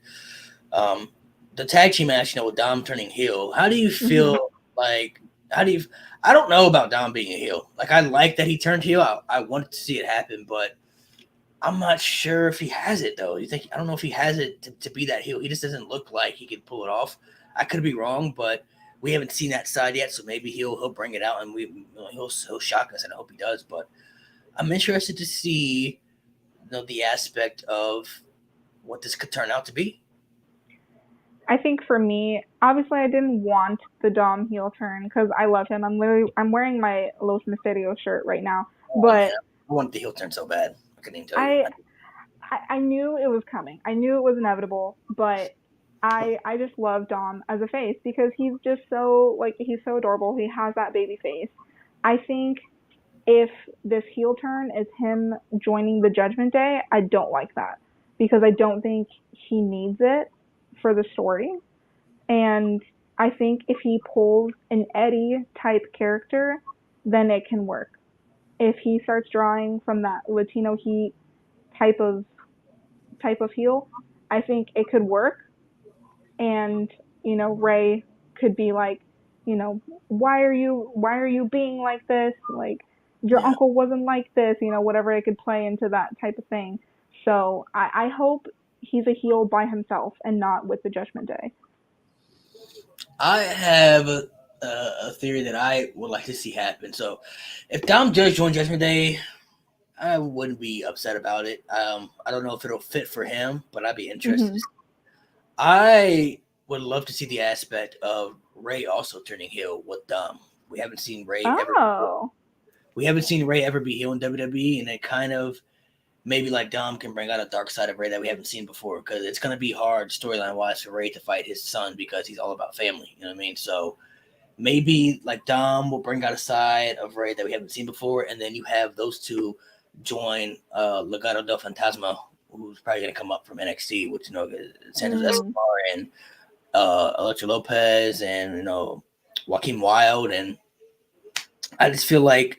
um, the tag team match, with Dom turning heel, how do you Hmm. feel? Like, how do you? I don't know about Dom being a heel. Like, I like that he turned heel. I wanted to see it happen, but I'm not sure if he has it though. I don't know if he has it to be that heel. He just doesn't look like he could pull it off. I could be wrong, but we haven't seen that side yet. So maybe he'll bring it out and he'll shock us, and I hope he does. But I'm interested to see the aspect of what this could turn out to be. I think for me, obviously, I didn't want the Dom heel turn because I love him. I'm wearing my Los Misterios shirt right now, Oh man, but I wanted the heel turn so bad. I couldn't even tell you. I I knew it was coming. I knew it was inevitable, but I just love Dom as a face because he's just so like he's so adorable. He has that baby face. I think if this heel turn is him joining the Judgment Day, I don't like that because I don't think he needs it for the story. And I think if he pulls an Eddie type character, then it can work. If he starts drawing from that Latino heat type of heel, I think it could work. And Ray could be like, why are you being like this? Like your Yeah, uncle wasn't like this. Whatever it could play into that type of thing. So I hope he's a heel by himself and not with the Judgment Day. I have a theory that I would like to see happen. So, if Dom does join Judgment Day, I wouldn't be upset about it. I don't know if it'll fit for him, but I'd be interested. Hmm. I would love to see the aspect of Ray also turning heel with Dom. We haven't seen Ray ever. Oh. We haven't seen Ray ever be heel in WWE, and it kind of maybe like Dom can bring out a dark side of Ray that we haven't seen before, because it's going to be hard storyline wise for Ray to fight his son because he's all about family. You know what I mean? So maybe like Dom will bring out a side of Ray that we haven't seen before, and then you have those two join Legado del Fantasma, who's probably going to come up from NXT, which Santos Escobar and Electra Lopez and Joaquin Wilde, and I just feel like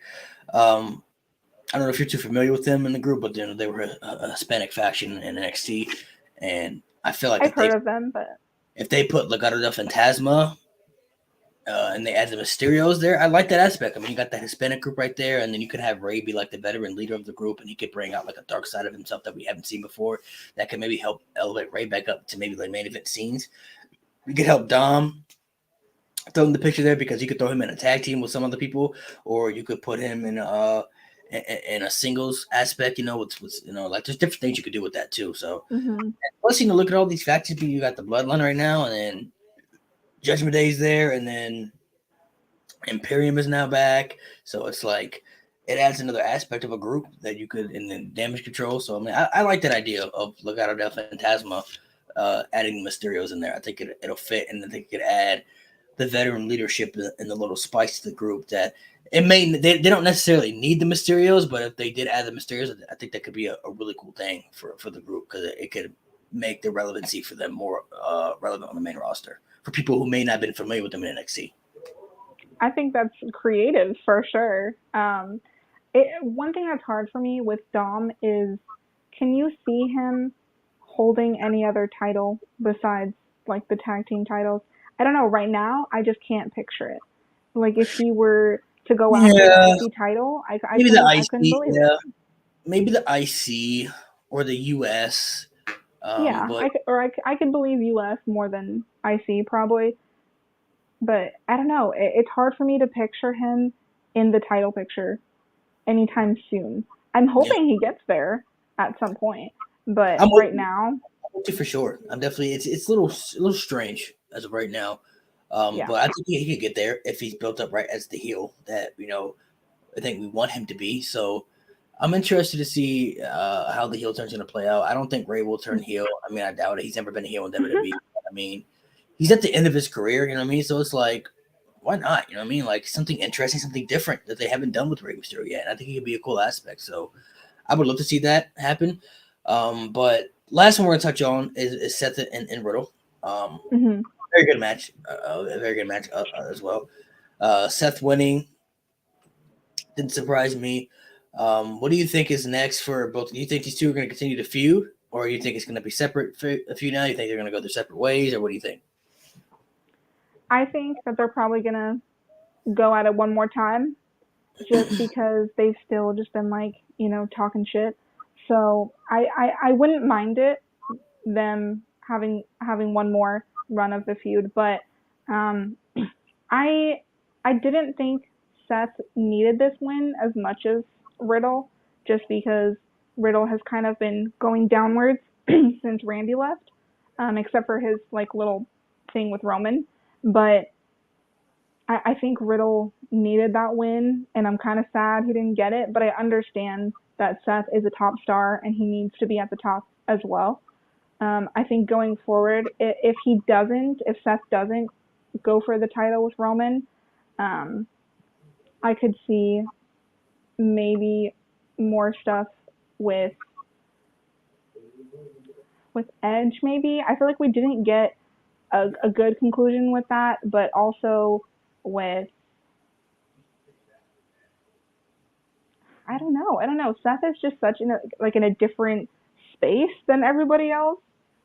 I don't know if you're too familiar with them in the group, but they were a Hispanic faction in NXT, and I feel like I've heard of them, but if they put Legado del Fantasma and they add the Mysterios there, I like that aspect. I mean, you got that Hispanic group right there, and then you could have Ray be like the veteran leader of the group, and he could bring out like a dark side of himself that we haven't seen before. That could maybe help elevate Ray back up to maybe like main event scenes. We could help Dom throw in the picture there because you could throw him in a tag team with some other people, or you could put him in a singles aspect. With like there's different things you could do with that too. So plus, look at all these factions. You got the Bloodline right now, and then Judgment Day's there, and then Imperium is now back. So it's like it adds another aspect of a group that you could, and then Damage Control. So I mean, I like that idea of Legado del Fantasma adding Mysterios in there. I think it'll fit, and I think it could add the veteran leadership and the little spice to the group that they don't necessarily need the Mysterios, but if they did add the Mysterios, I think that could be a really cool thing for the group, because it could make the relevancy for them more relevant on the main roster for people who may not have been familiar with them in NXT. I think that's creative for sure. One thing that's hard for me with Dom is, can you see him holding any other title besides like the tag team titles? I don't know. Right now, I just can't picture it. Like if he were to go after the IC title, I couldn't believe it. Maybe the IC or the US. I could believe US more than IC probably. But I don't know. It's hard for me to picture him in the title picture anytime soon. I'm hoping he gets there at some point, but right now, for sure. I'm definitely. It's a little strange as of right now. But I think he could get there if he's built up right as the heel that I think we want him to be. So I'm interested to see how the heel turn's going to play out. I don't think Ray will turn heel. I mean, I doubt it. He's never been a heel in WWE. I mean, he's at the end of his career, you know what I mean? So it's like, why not? You know what I mean? Like something interesting, something different that they haven't done with Rey Mysterio yet. And I think it could be a cool aspect. So I would love to see that happen. But last one we're going to touch on is Seth and Riddle. Very good match. A very good match as well. Seth winning didn't surprise me. What do you think is next for both? Do you think these two are going to continue to feud? Or do you think it's going to be separate for a few now? You think they're going to go their separate ways? Or what do you think? I think that they're probably going to go at it one more time, just because they've still just been like, talking shit. So I wouldn't mind them having one more run of the feud, but I didn't think Seth needed this win as much as Riddle, just because Riddle has kind of been going downwards since Randy left, except for his like little thing with Roman. But I think Riddle needed that win, and I'm kind of sad he didn't get it. But I understand that Seth is a top star, and he needs to be at the top as well. I think going forward, if Seth doesn't go for the title with Roman, I could see maybe more stuff with Edge. Maybe I feel like we didn't get a good conclusion with that, but also with I don't know. Seth is just such in a different space than everybody else.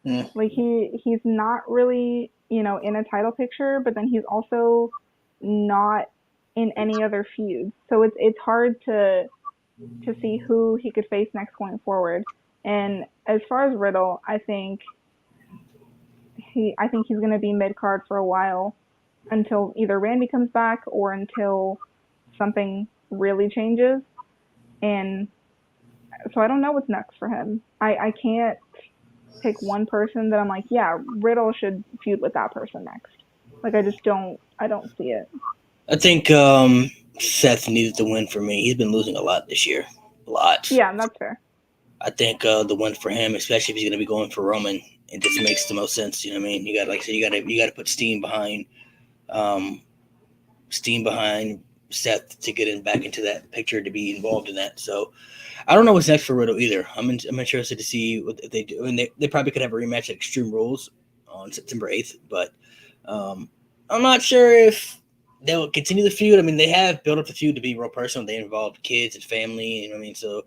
Mm. Like he's not really in a title picture, but then he's also not in any other feuds. So it's hard to see who he could face next going forward. And as far as Riddle, I think he's going to be mid card for a while until either Randy comes back or until something really changes. And so I don't know what's next for him. I can't pick one person that I'm like, yeah, Riddle should feud with that person next. Like I don't see it. I think Seth needed the win for me. He's been losing a lot this year. A lot. Yeah, that's fair. I think the win for him, especially if he's going to be going for Roman, it just makes the most sense. You know what I mean? You got, like I said, you got to put um, steam behind Seth to get him back into that picture to be involved in that. So I don't know what's next for Riddle either. I'm interested to see what they do. I mean, they probably could have a rematch at Extreme Rules on September 8th, but um, I'm not sure if they'll continue the feud. I mean, they have built up the feud to be real personal. They involved kids and family. You know what I mean? So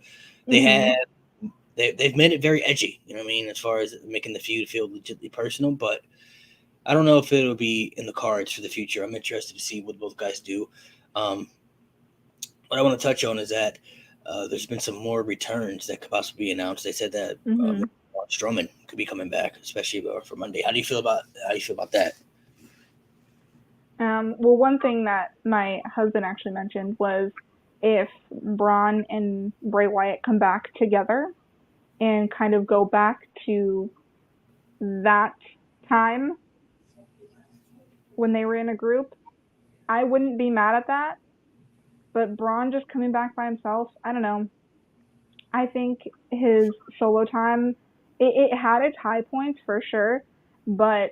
they have Mhm. they've made it very edgy. You know what I mean? As far as making the feud feel legitimately personal, but I don't know if it'll be in the cards for the future. I'm interested to see what both guys do. Um, what I want to touch on is that there's been some more returns that could possibly be announced. They said that Mhm. Strowman could be coming back, especially for Monday. How do you feel about that? Well, one thing that my husband actually mentioned was if Braun and Bray Wyatt come back together and kind of go back to that time when they were in a group, I wouldn't be mad at that. But Braun just coming back by himself, I don't know. I think his solo time, it had its high points for sure, but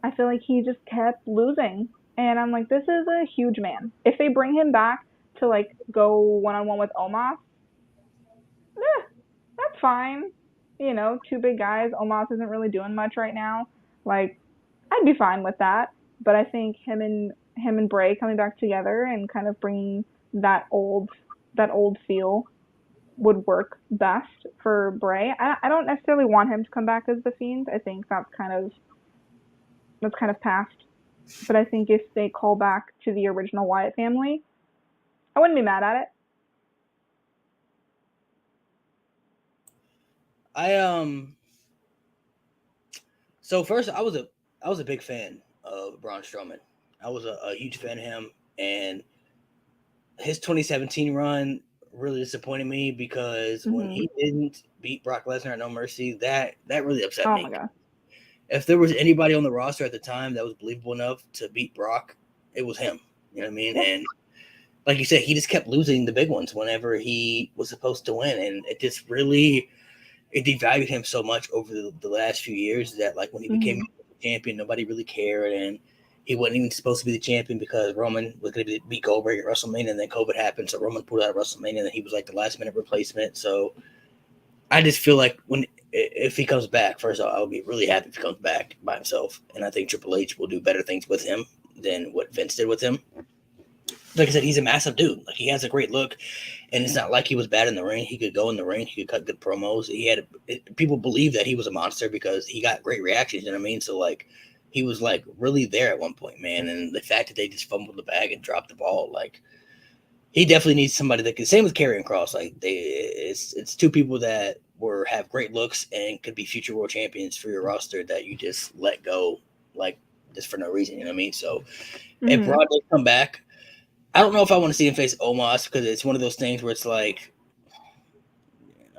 I feel like he just kept losing. And I'm like, this is a huge man. If they bring him back to like go one on one with Omos, eh, that's fine. You know, two big guys. Omos isn't really doing much right now. Like, I'd be fine with that. But I think him and Bray coming back together and kind of bringing that old feel would work best for Bray. I don't necessarily want him to come back as the Fiend. I think that's kind of past. But I think if they call back to the original Wyatt family, I wouldn't be mad at it. I So first, I was a big fan of Braun Strowman. I was a huge fan of him, and his 2017 run really disappointed me because when Mhm. he didn't beat Brock Lesnar at No Mercy, that really upset Oh my me. god. If there was anybody on the roster at the time that was believable enough to beat Brock, it was him. You know what I mean? Yeah. And like you said, he just kept losing the big ones whenever he was supposed to win, and it just really it devalued him so much over the last few years that like when he became Mhm. champion, nobody really cared, and he wasn't even supposed to be the champion because Roman was going to beat Goldberg at WrestleMania, and then COVID happened, so Roman pulled out of WrestleMania, and he was like the last minute replacement. So I just feel like when if he comes back, first of all, I'll be really happy if he comes back by himself, and I think Triple H will do better things with him than what Vince did with him. Like I said, he's a massive dude. Like he has a great look, and it's not like he was bad in the ring. He could go in the ring. He could cut good promos. People believe that he was a monster because he got great reactions. You know what I mean? So like, he was like really there at one point, man. And the fact that they just fumbled the bag and dropped the ball, like he definitely needs somebody that can. Same with Karrion Cross. Like it's two people that have great looks and could be future world champions for your roster that you just let go, like just for no reason. You know what I mean? So if Mhm. Broad does come back, I don't know if I want to see him face Omos because it's one of those things where it's like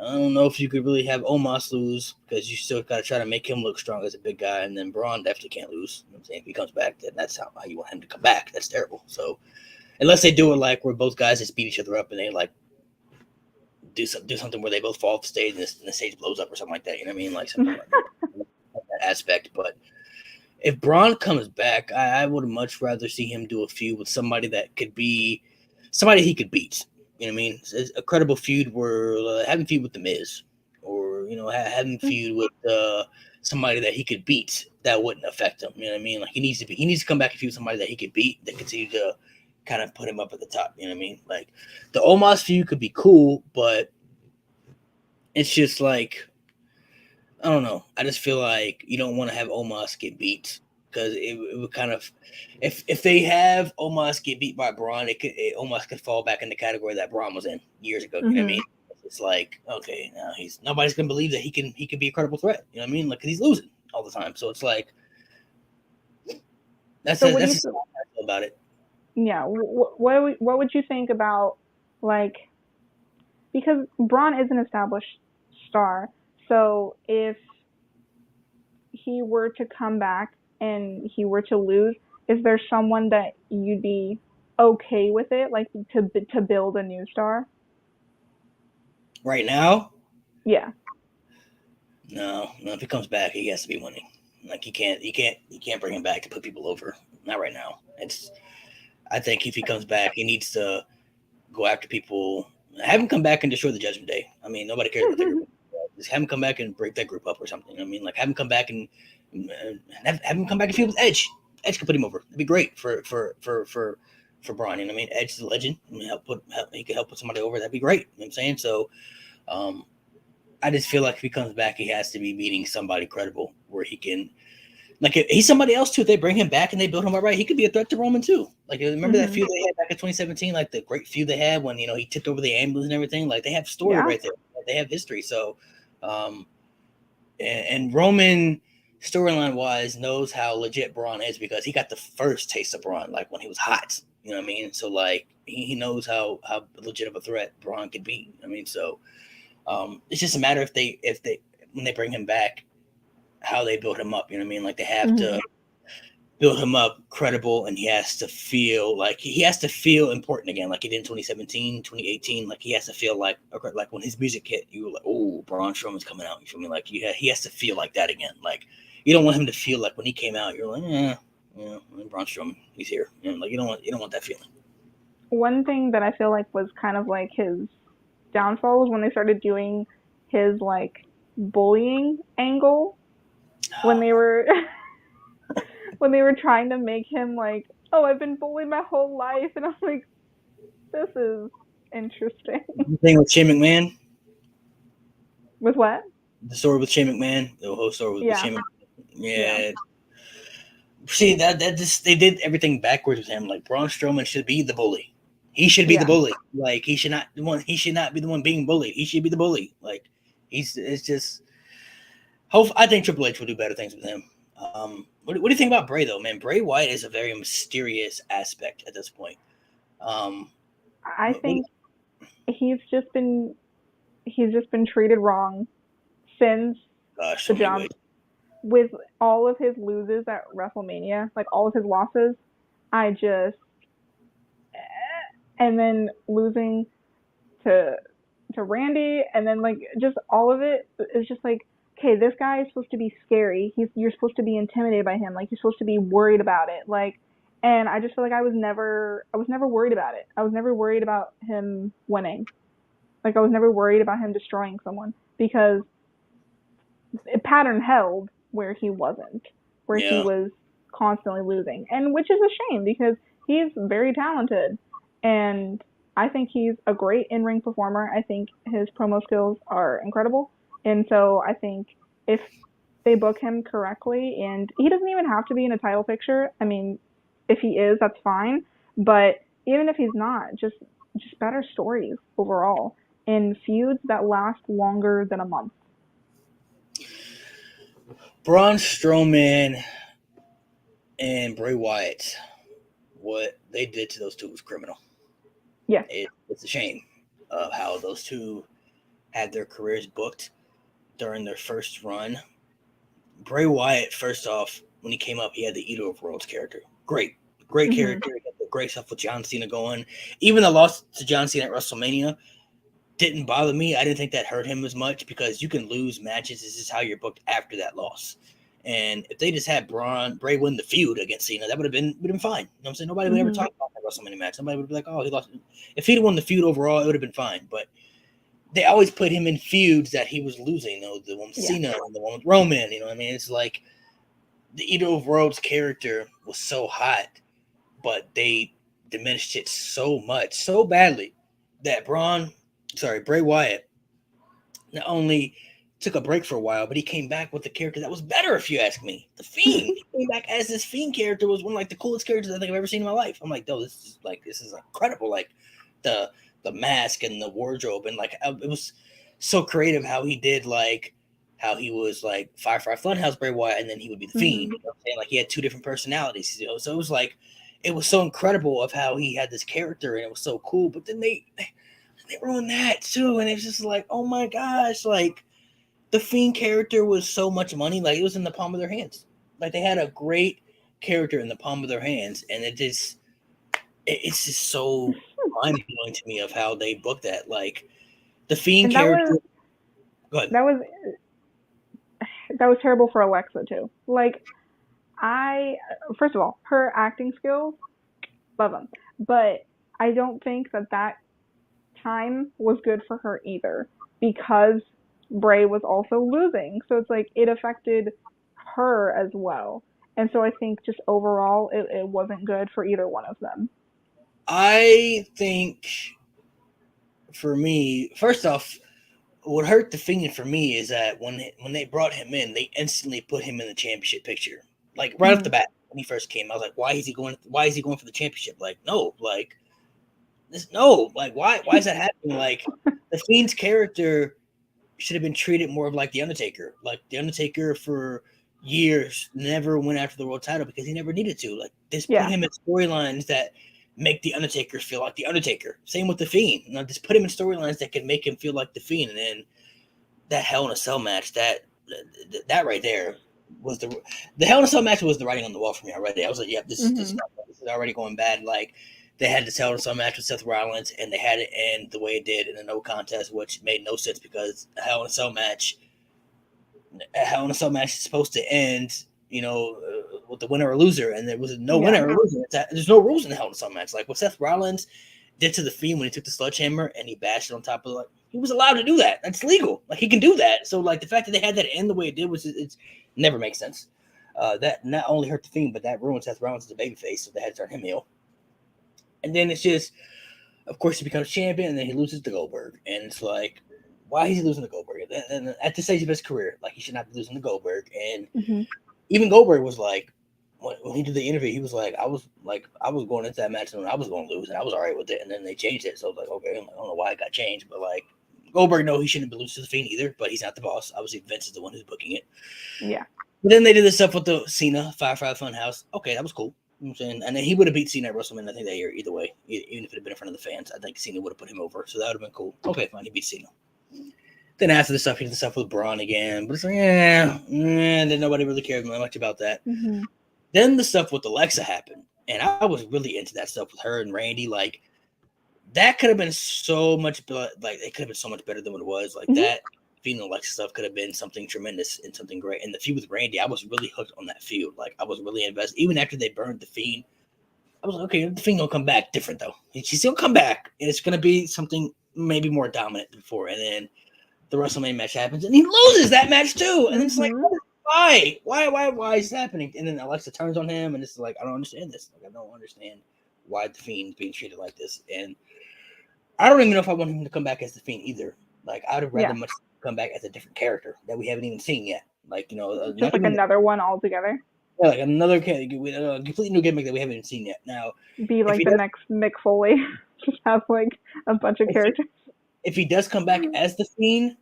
I don't know if you could really have Omos lose because you still got to try to make him look strong as a big guy, and then Braun definitely can't lose. You know what I'm saying? If he comes back, then that's how you want him to come back. That's terrible. So unless they do it like where both guys just beat each other up and they like do something where they both fall off the stage and the stage blows up or something like that. You know what I mean? Like something like that aspect. But if Braun comes back, I would much rather see him do a feud with somebody that could be somebody he could beat. You know what I mean? It's a credible feud where having feud with the Miz, or having feud with somebody that he could beat that wouldn't affect him. You know what I mean? Like he needs to come back and feud with somebody that he could beat that continue to kind of put him up at the top. You know what I mean? Like the Omos feud could be cool, but it's just like I don't know. I just feel like you don't want to have Omos get beat because it would kind of if they have Omos get beat by Braun, Omos could fall back in the category that Braun was in years ago. You know what I mean? Mhm. It's like okay, now nobody's gonna believe that he can be a credible threat. You know what I mean? Like 'cause he's losing all the time, so it's like So what do that's you just how I feel about it. yeah, what would you think about like because Braun is an established star. So if he were to come back and he were to lose, is there someone that you'd be okay with it, like to build a new star? Right now, Yeah. No, if he comes back, he has to be winning. Like you can't bring him back to put people over. Not right now. I think if he comes back, he needs to go after people. Have him come back and destroy the Judgment Day. I mean, nobody cares about that group. Just have him come back and break that group up or something. I mean, like have him come back and have him come back and feud with Edge. Edge could put him over. It'd be great for Braun. You know what I mean? Edge is a legend. I mean, he could help put somebody over. That'd be great. You know what I'm saying? So, I just feel like if he comes back, he has to be beating somebody credible where he can. Like if he's somebody else too. If they bring him back and they build him up right, he could be a threat to Roman too. Like remember that feud they had back in 2017, like the great feud they had when he tipped over the ambulance and everything. Like they have story right there. Like, they have history. So, and Roman storyline wise knows how legit Braun is because he got the first taste of Braun like when he was hot. You know what I mean? So like he knows how legit of a threat Braun could be. I mean, so it's just a matter if they when they bring him back, how they build him up. You know what I mean? Like they have to build him up credible, and he has to feel important again, like he did in 2017, 2018. Like he has to feel like when his music hit, you were like, oh, Braun Strowman's coming out. You feel me? Like he has to feel like that again. Like you don't want him to feel like when he came out, you're like, Braun Strowman, he's here. Like you don't want that feeling. One thing that I feel like was kind of like his downfall was when they started doing his like bullying angle when they were when they were trying to make him like, oh, I've been bullied my whole life, and I'm like, this is interesting. The thing with Shane McMahon. With what? The story with Shane McMahon. The whole story with Shane McMahon. Yeah. See that just they did everything backwards with him. Like Braun Strowman should be the bully. He should be the bully. Like he should not be the one being bullied. He should be the bully. Like it's just. I think Triple H will do better things with him. What do you think about Bray though, man? Bray Wyatt is a very mysterious aspect at this point. I think he's just been treated wrong since the jump. With all of his loses at WrestleMania, like all of his losses, and then losing to Randy, and then like just all of it is just like, okay, this guy is supposed to be scary. You're supposed to be intimidated by him. Like you're supposed to be worried about it. Like, and I just feel like I was never worried about it. I was never worried about him winning. Like I was never worried about him destroying someone because it pattern held where he wasn't, where he was constantly losing, and which is a shame because he's very talented, and I think he's a great in-ring performer. I think his promo skills are incredible, and so I think if they book him correctly, and he doesn't even have to be in a title picture. I mean, if he is, that's fine, but even if he's not, just better stories overall and feuds that last longer than a month. Braun Strowman and Bray Wyatt, what they did to those two was criminal. Yeah. It's a shame of how those two had their careers booked during their first run. Bray Wyatt, first off, when he came up, he had the Eater of Worlds character. Great character. He had the great stuff with John Cena going. Even the loss to John Cena at WrestleMania didn't bother me. I didn't think that hurt him as much because you can lose matches. This is how you're booked after that loss. And if they just had Bray win the feud against Cena, that would have been fine. You know what I'm saying? Nobody would ever talk about that WrestleMania match. Somebody would be like, oh, he lost. If he'd won the feud overall, it would have been fine. But they always put him in feuds that he was losing. The one with Cena and the one with Roman. You know what I mean? It's like the Eater of Worlds character was so hot, but they diminished it so much, so badly that Bray Wyatt not only took a break for a while, but he came back with a character that was better, if you ask me. The Fiend. He came back as this Fiend character was one of like the coolest characters I think I've ever seen in my life. I'm like, this is incredible. Like the mask and the wardrobe, and like it was so creative how he did, like how he was like Firefly Funhouse Bray Wyatt, and then he would be the Fiend. You know what I'm saying? Like he had two different personalities, so it was like it was so incredible of how he had this character, and it was so cool. But then they ruined that too, and it's just like, oh my gosh, like the Fiend character was so much money, like it was in the palm of their hands. Like they had a great character in the palm of their hands, and it's just so mind blowing to me of how they booked that. Like the Fiend character. Go ahead. That was terrible for Alexa too. Like first of all, her acting skills, love them, but I don't think that time was good for her either because Bray was also losing. So it's like it affected her as well. And so I think just overall, it wasn't good for either one of them. I think for me, first off, what hurt the Fiend for me is that when they brought him in, they instantly put him in the championship picture. Like right off the bat, when he first came, I was like, why is he going? Why is he going for the championship? Like, no, like this, no, like why is that happening? Like the Fiend's character should have been treated more of like the Undertaker. Like the Undertaker for years never went after the world title because he never needed to. Like this put him in storylines that make the Undertaker feel like the Undertaker. Same with the Fiend. You know, just put him in storylines that can make him feel like the Fiend. And then that Hell in a Cell match, that right there was the Hell in a Cell match was the writing on the wall for me already. I was like, yeah, this is already going bad. Like they had this Hell in a Cell match with Seth Rollins, and they had it end the way it did in a no contest, which made no sense because a Hell in a Cell match is supposed to end, with the winner or loser, and there was no winner or loser. There's no rules in the Hell in a Cell match. Like what Seth Rollins did to the Fiend when he took the sledgehammer and he bashed it on top of like he was allowed to do that. That's legal. Like he can do that. So like the fact that they had that end the way it did was it's never makes sense. That not only hurt the Fiend, but that ruined Seth Rollins as a babyface, so they had to turn him heel. And then it's just, of course, he becomes champion, and then he loses to Goldberg, and it's like, why is he losing to Goldberg? And at this stage of his career, like he should not be losing to Goldberg. And even Goldberg was like, when he did the interview, he was like, I was going into that match and I was going to lose, and I was all right with it. And then they changed it, so I was like, okay, I don't know why it got changed, but like Goldberg, no, he shouldn't be losing to the Fiend either, but he's not the boss. Obviously, Vince is the one who's booking it. Yeah. But then they did this stuff with the Cena Firefly Funhouse. Okay, that was cool. You know what I'm saying? And then he would have beat Cena at WrestleMania, I think, that year, either way. Even if it had been in front of the fans, I think Cena would have put him over. So that would have been cool. Okay, fine, he beat Cena. Then after the stuff, he did the stuff with Braun again. But it's like, then nobody really cared much about that. Then the stuff with Alexa happened. And I was really into that stuff with her and Randy. Like, that could have been so much, like, it could have been so much better than what it was. Like, that Fiend and Alexa stuff could have been something tremendous and something great. And the feud with Randy, I was really hooked on that feud. Like, I was really invested. Even after they burned the Fiend, I was like, okay, the Fiend gonna come back different though. She's gonna come back, and it's gonna be something maybe more dominant than before. And then the WrestleMania match happens, and he loses that match too. And it's like, why is this happening? And then Alexa turns on him, and it's like, I don't understand this. Like, I don't understand why the Fiend's being treated like this. And I don't even know if I want him to come back as the Fiend either. Like, I would have rather much come back as a different character that we haven't even seen yet. Like, just like another one altogether. Yeah, like another completely new gimmick that we haven't even seen yet. Now, be like the next Mick Foley, just have like a bunch of characters. If he does come back as the Fiend,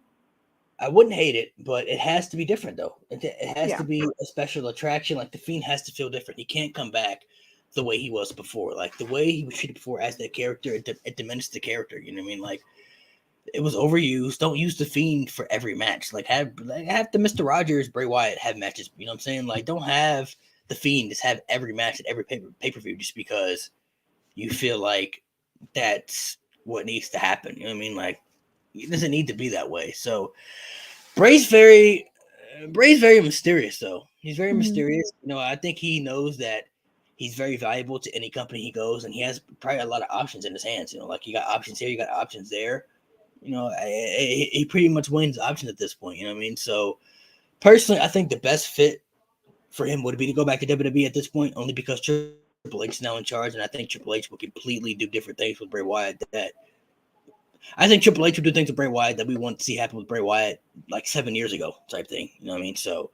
I wouldn't hate it, but it has to be different though. It has to be a special attraction. Like the Fiend has to feel different. He can't come back the way he was before. Like the way he was treated before as that character, it diminished the character. You know what I mean? Like it was overused. Don't use the Fiend for every match. Like have the Mr. Rogers, Bray Wyatt have matches. You know what I'm saying? Like don't have the Fiend just have every match at every pay-per-view just because you feel like that's what needs to happen. You know what I mean? Like it doesn't need to be that way. So Bray's very mysterious though. He's very mysterious. I think he knows that he's very valuable to any company he goes, and he has probably a lot of options in his hands. Like you got options here, you got options there. He pretty much wins options at this point. You know what I mean? So personally, I think the best fit for him would be to go back to WWE at this point, only because Triple H is now in charge, and I think Triple H will completely do different things with Bray Wyatt. I think Triple H will do things with Bray Wyatt that we want to see happen with Bray Wyatt like 7 years ago, type thing. You know what I mean? So,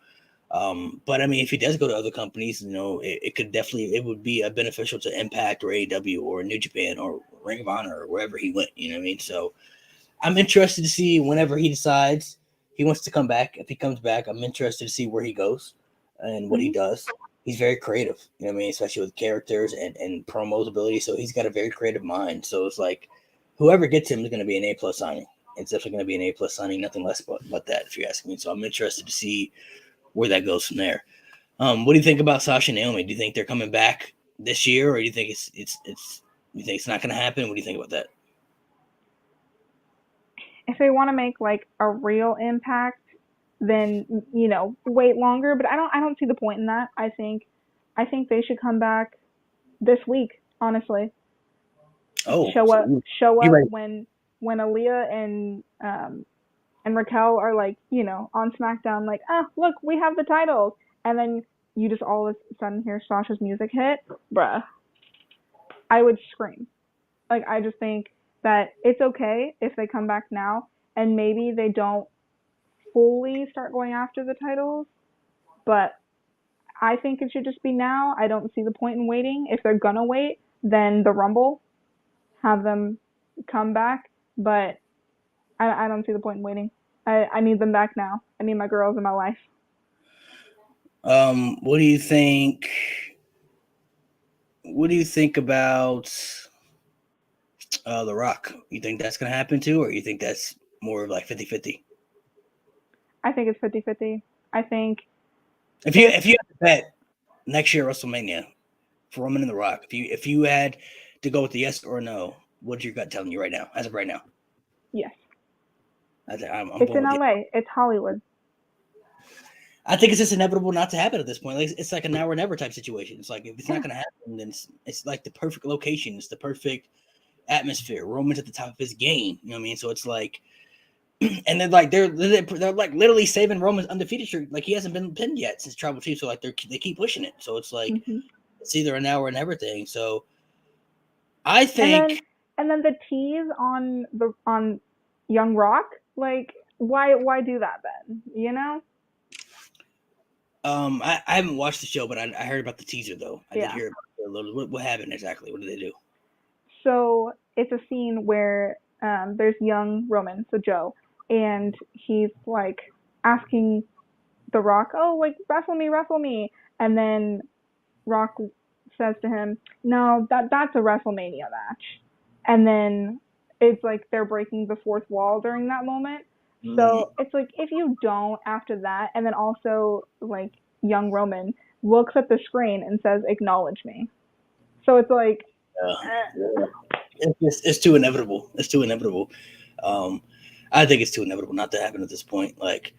but I mean, if he does go to other companies, it would be a beneficial to Impact or AEW or New Japan or Ring of Honor or wherever he went. You know what I mean? So. I'm interested to see whenever he decides he wants to come back. If he comes back, I'm interested to see where he goes and what he does. He's very creative, you know what I mean, especially with characters and promos ability. So he's got a very creative mind. So it's like whoever gets him is going to be an A+ signing. It's definitely going to be an A+ signing, nothing less but that, if you ask me. So I'm interested to see where that goes from there. What do you think about Sasha and Naomi? Do you think they're coming back this year, or do you think you think it's not going to happen? What do you think about that? if they want to make like a real impact, then wait longer. But I don't see the point in that. I think they should come back this week. Honestly, Oh, show so up show you up ready? when Aaliyah and Raquel are like on SmackDown, like, look, we have the titles, and then you just all of a sudden hear Sasha's music hit, bruh. I would scream. Like, I just think that it's okay if they come back now and maybe they don't fully start going after the titles, but I think it should just be now. I don't see the point in waiting. If they're gonna wait, then the Rumble, have them come back, but I don't see the point in waiting. I need them back now. I need my girls in my life. What do you think? What do you think about The Rock? You think that's gonna happen too, or you think that's more of like 50-50? I think it's 50-50. I think If you had to bet next year WrestleMania for Roman and The Rock, if you had to go with the yes or no, what's your gut telling you right now, as of right now? yes. I'm It's going in with you. LA. It's Hollywood. I think it's just inevitable not to happen at this point. Like, it's like a now or never type situation. It's like if it's Yeah. not going to happen, then it's like the perfect location. It's the perfect atmosphere. Roman's at the top of his game. You know what I mean? So it's like, and then like they're like literally saving Roman's undefeated streak. Like he hasn't been pinned yet since Tribal Chief. So like they keep pushing it. So it's like Hmm. it's either a now or never thing. So I And then think and then the tease on Young Rock, like why do that then? I haven't watched the show, but I heard about the teaser though. I did Yeah. hear about it a little. What happened exactly? What did they do? So it's a scene where there's young Roman, so Joe, and he's like asking The Rock, "Oh, like wrestle me," and then Rock says to him, "No, that's a WrestleMania match," and then it's like they're breaking the fourth wall during that moment. Mm, So it's like if you don't after that, and then also like young Roman looks at the screen and says, "Acknowledge me." So it's like, yeah. It's too inevitable. It's too inevitable. Um, I think it's too inevitable not to happen at this point. Like,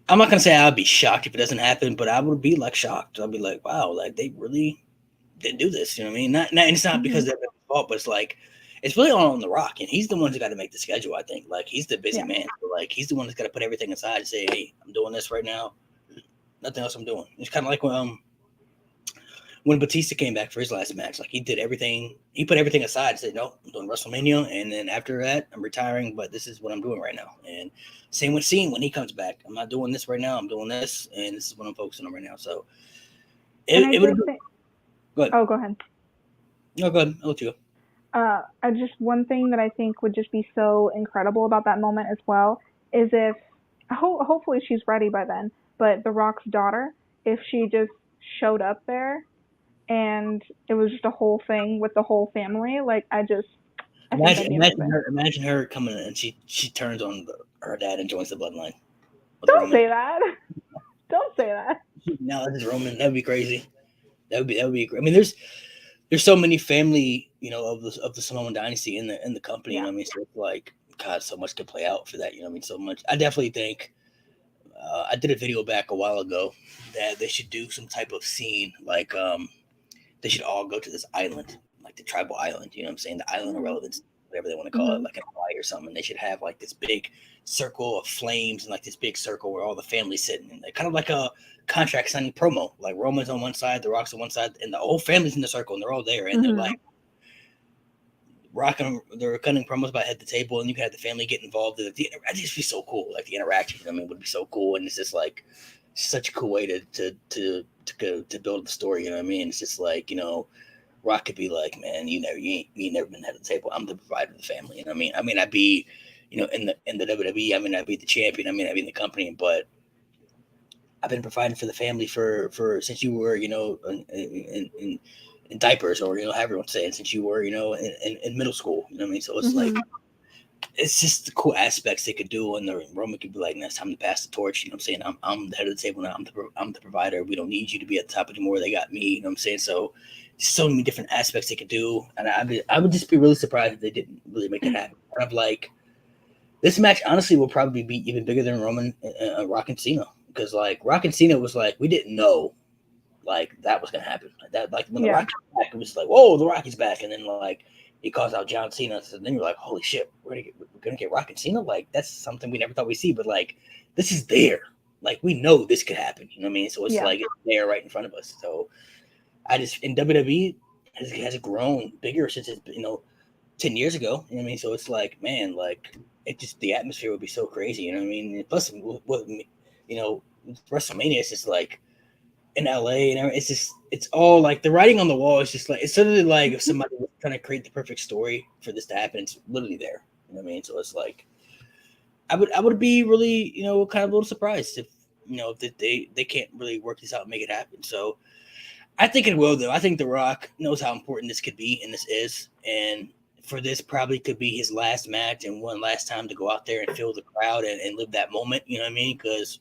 I'm not gonna say I'd be shocked if it doesn't happen, but I would be like shocked. I'd be like, wow, like they really did do this. You know what I mean? Not it's not mm-hmm. because they're fault, but it's like it's really all on The Rock, and he's the one who's got to make the schedule. I think like he's the busy Yeah. man. So, like he's the one that's got to put everything aside and say, hey, I'm doing this right now. Nothing else I'm doing. It's kind of like when Batista came back for his last match, like he did everything, he put everything aside and said, no, I'm doing WrestleMania. And then after that, I'm retiring, but this is what I'm doing right now. And same with Cena when he comes back. I'm not doing this right now. I'm doing this. And this is what I'm focusing on right now. So And I it would have just been think, good. oh, go ahead. No, go ahead. I'll let you go. Just one thing that I think would just be so incredible about that moment as well is if, hopefully she's ready by then, but The Rock's daughter, if she just showed up there and it was just a whole thing with the whole family, like I think that'd be amazing. Imagine her coming in and she turns on her dad and joins the bloodline with Don't Roman. say that. Don't say that. Now this is Roman. That'd be crazy. That would be. I mean, there's so many family, of the Samoan dynasty in the company. You Yeah. know what I mean? So it's like, God, so much could play out for that. You know what I mean? So much. I definitely think I did a video back a while ago that they should do some type of scene like they should all go to this island, like the tribal island. You know what I'm saying? The island of relevance, whatever they want to call it, Mm-hmm. like an Hawaii or something. They should have like this big circle of flames and like this big circle where all the family's sitting, and kind of like a contract signing promo. Like Roman's on one side, The Rock's on one side, and the whole family's in the circle, and they're all there, and they're Mm-hmm. like rocking. They're cutting promos about head to table, and you can have the family get involved. I think it'd just be so cool. Like the interaction, I mean, would be so cool, and it's just like such a cool way to build the story. You know what I mean? It's just like Rock could be like, man, you ain't never been head of the table. I'm the provider of the family. You know what I mean? I'd be, in the WWE. I mean, I'd be the champion. I mean, I'd be in the company, but I've been providing for the family for since you were, in diapers, or however you want to say it, since you were, in middle school. You know what I mean? So it's like Mm-hmm. it's just the cool aspects they could do, and the Roman could be like, "Now it's time to pass the torch." You know what I'm saying? I'm the head of the table now. I'm the provider. We don't need you to be at the top anymore. They got me. You know what I'm saying? So so many different aspects they could do, and I would just be really surprised if they didn't really make it happen. Kind of like This match honestly will probably be even bigger than Roman Rock and Cena, because like Rock and Cena was like we didn't know like that was gonna happen. Like that, like when the Rock came back, it was like, whoa, the Rock is back, and then like he calls out John Cena, and then you're like, holy shit, we're gonna get Rock and Cena. Like that's something we never thought we'd see, but like this is there. Like we know this could happen. You know what I mean? So it's like it's there right in front of us. So I just in WWE has grown bigger since it's 10 years ago. You know what I mean? So it's like, man, like it just the atmosphere would be so crazy. You know what I mean? And plus, with WrestleMania is just like in LA and it's all like the writing on the wall is just like it's literally like if somebody was trying to create the perfect story for this to happen, it's literally there. You know what I mean? So it's like I would be really kind of a little surprised if if they can't really work this out and make it happen. So I think it will though. I think The Rock knows how important this could be and this is, and for this probably could be his last match and one last time to go out there and feel the crowd and live that moment. You know what I mean? Because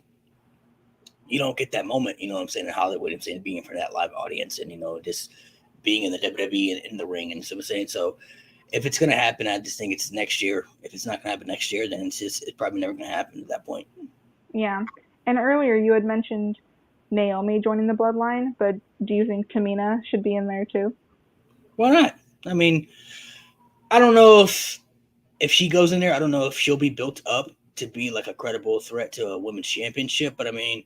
you don't get that moment, you know what I'm saying, in Hollywood. I'm saying being in front of that live audience and, just being in the WWE and in the ring. And so I'm saying, so if it's going to happen, I just think it's next year. If it's not going to happen next year, then it's probably never going to happen at that point. Yeah. And earlier you had mentioned Naomi joining the Bloodline, but do you think Tamina should be in there too? Why not? I mean, I don't know if she goes in there, I don't know if she'll be built up to be like a credible threat to a women's championship, but I mean,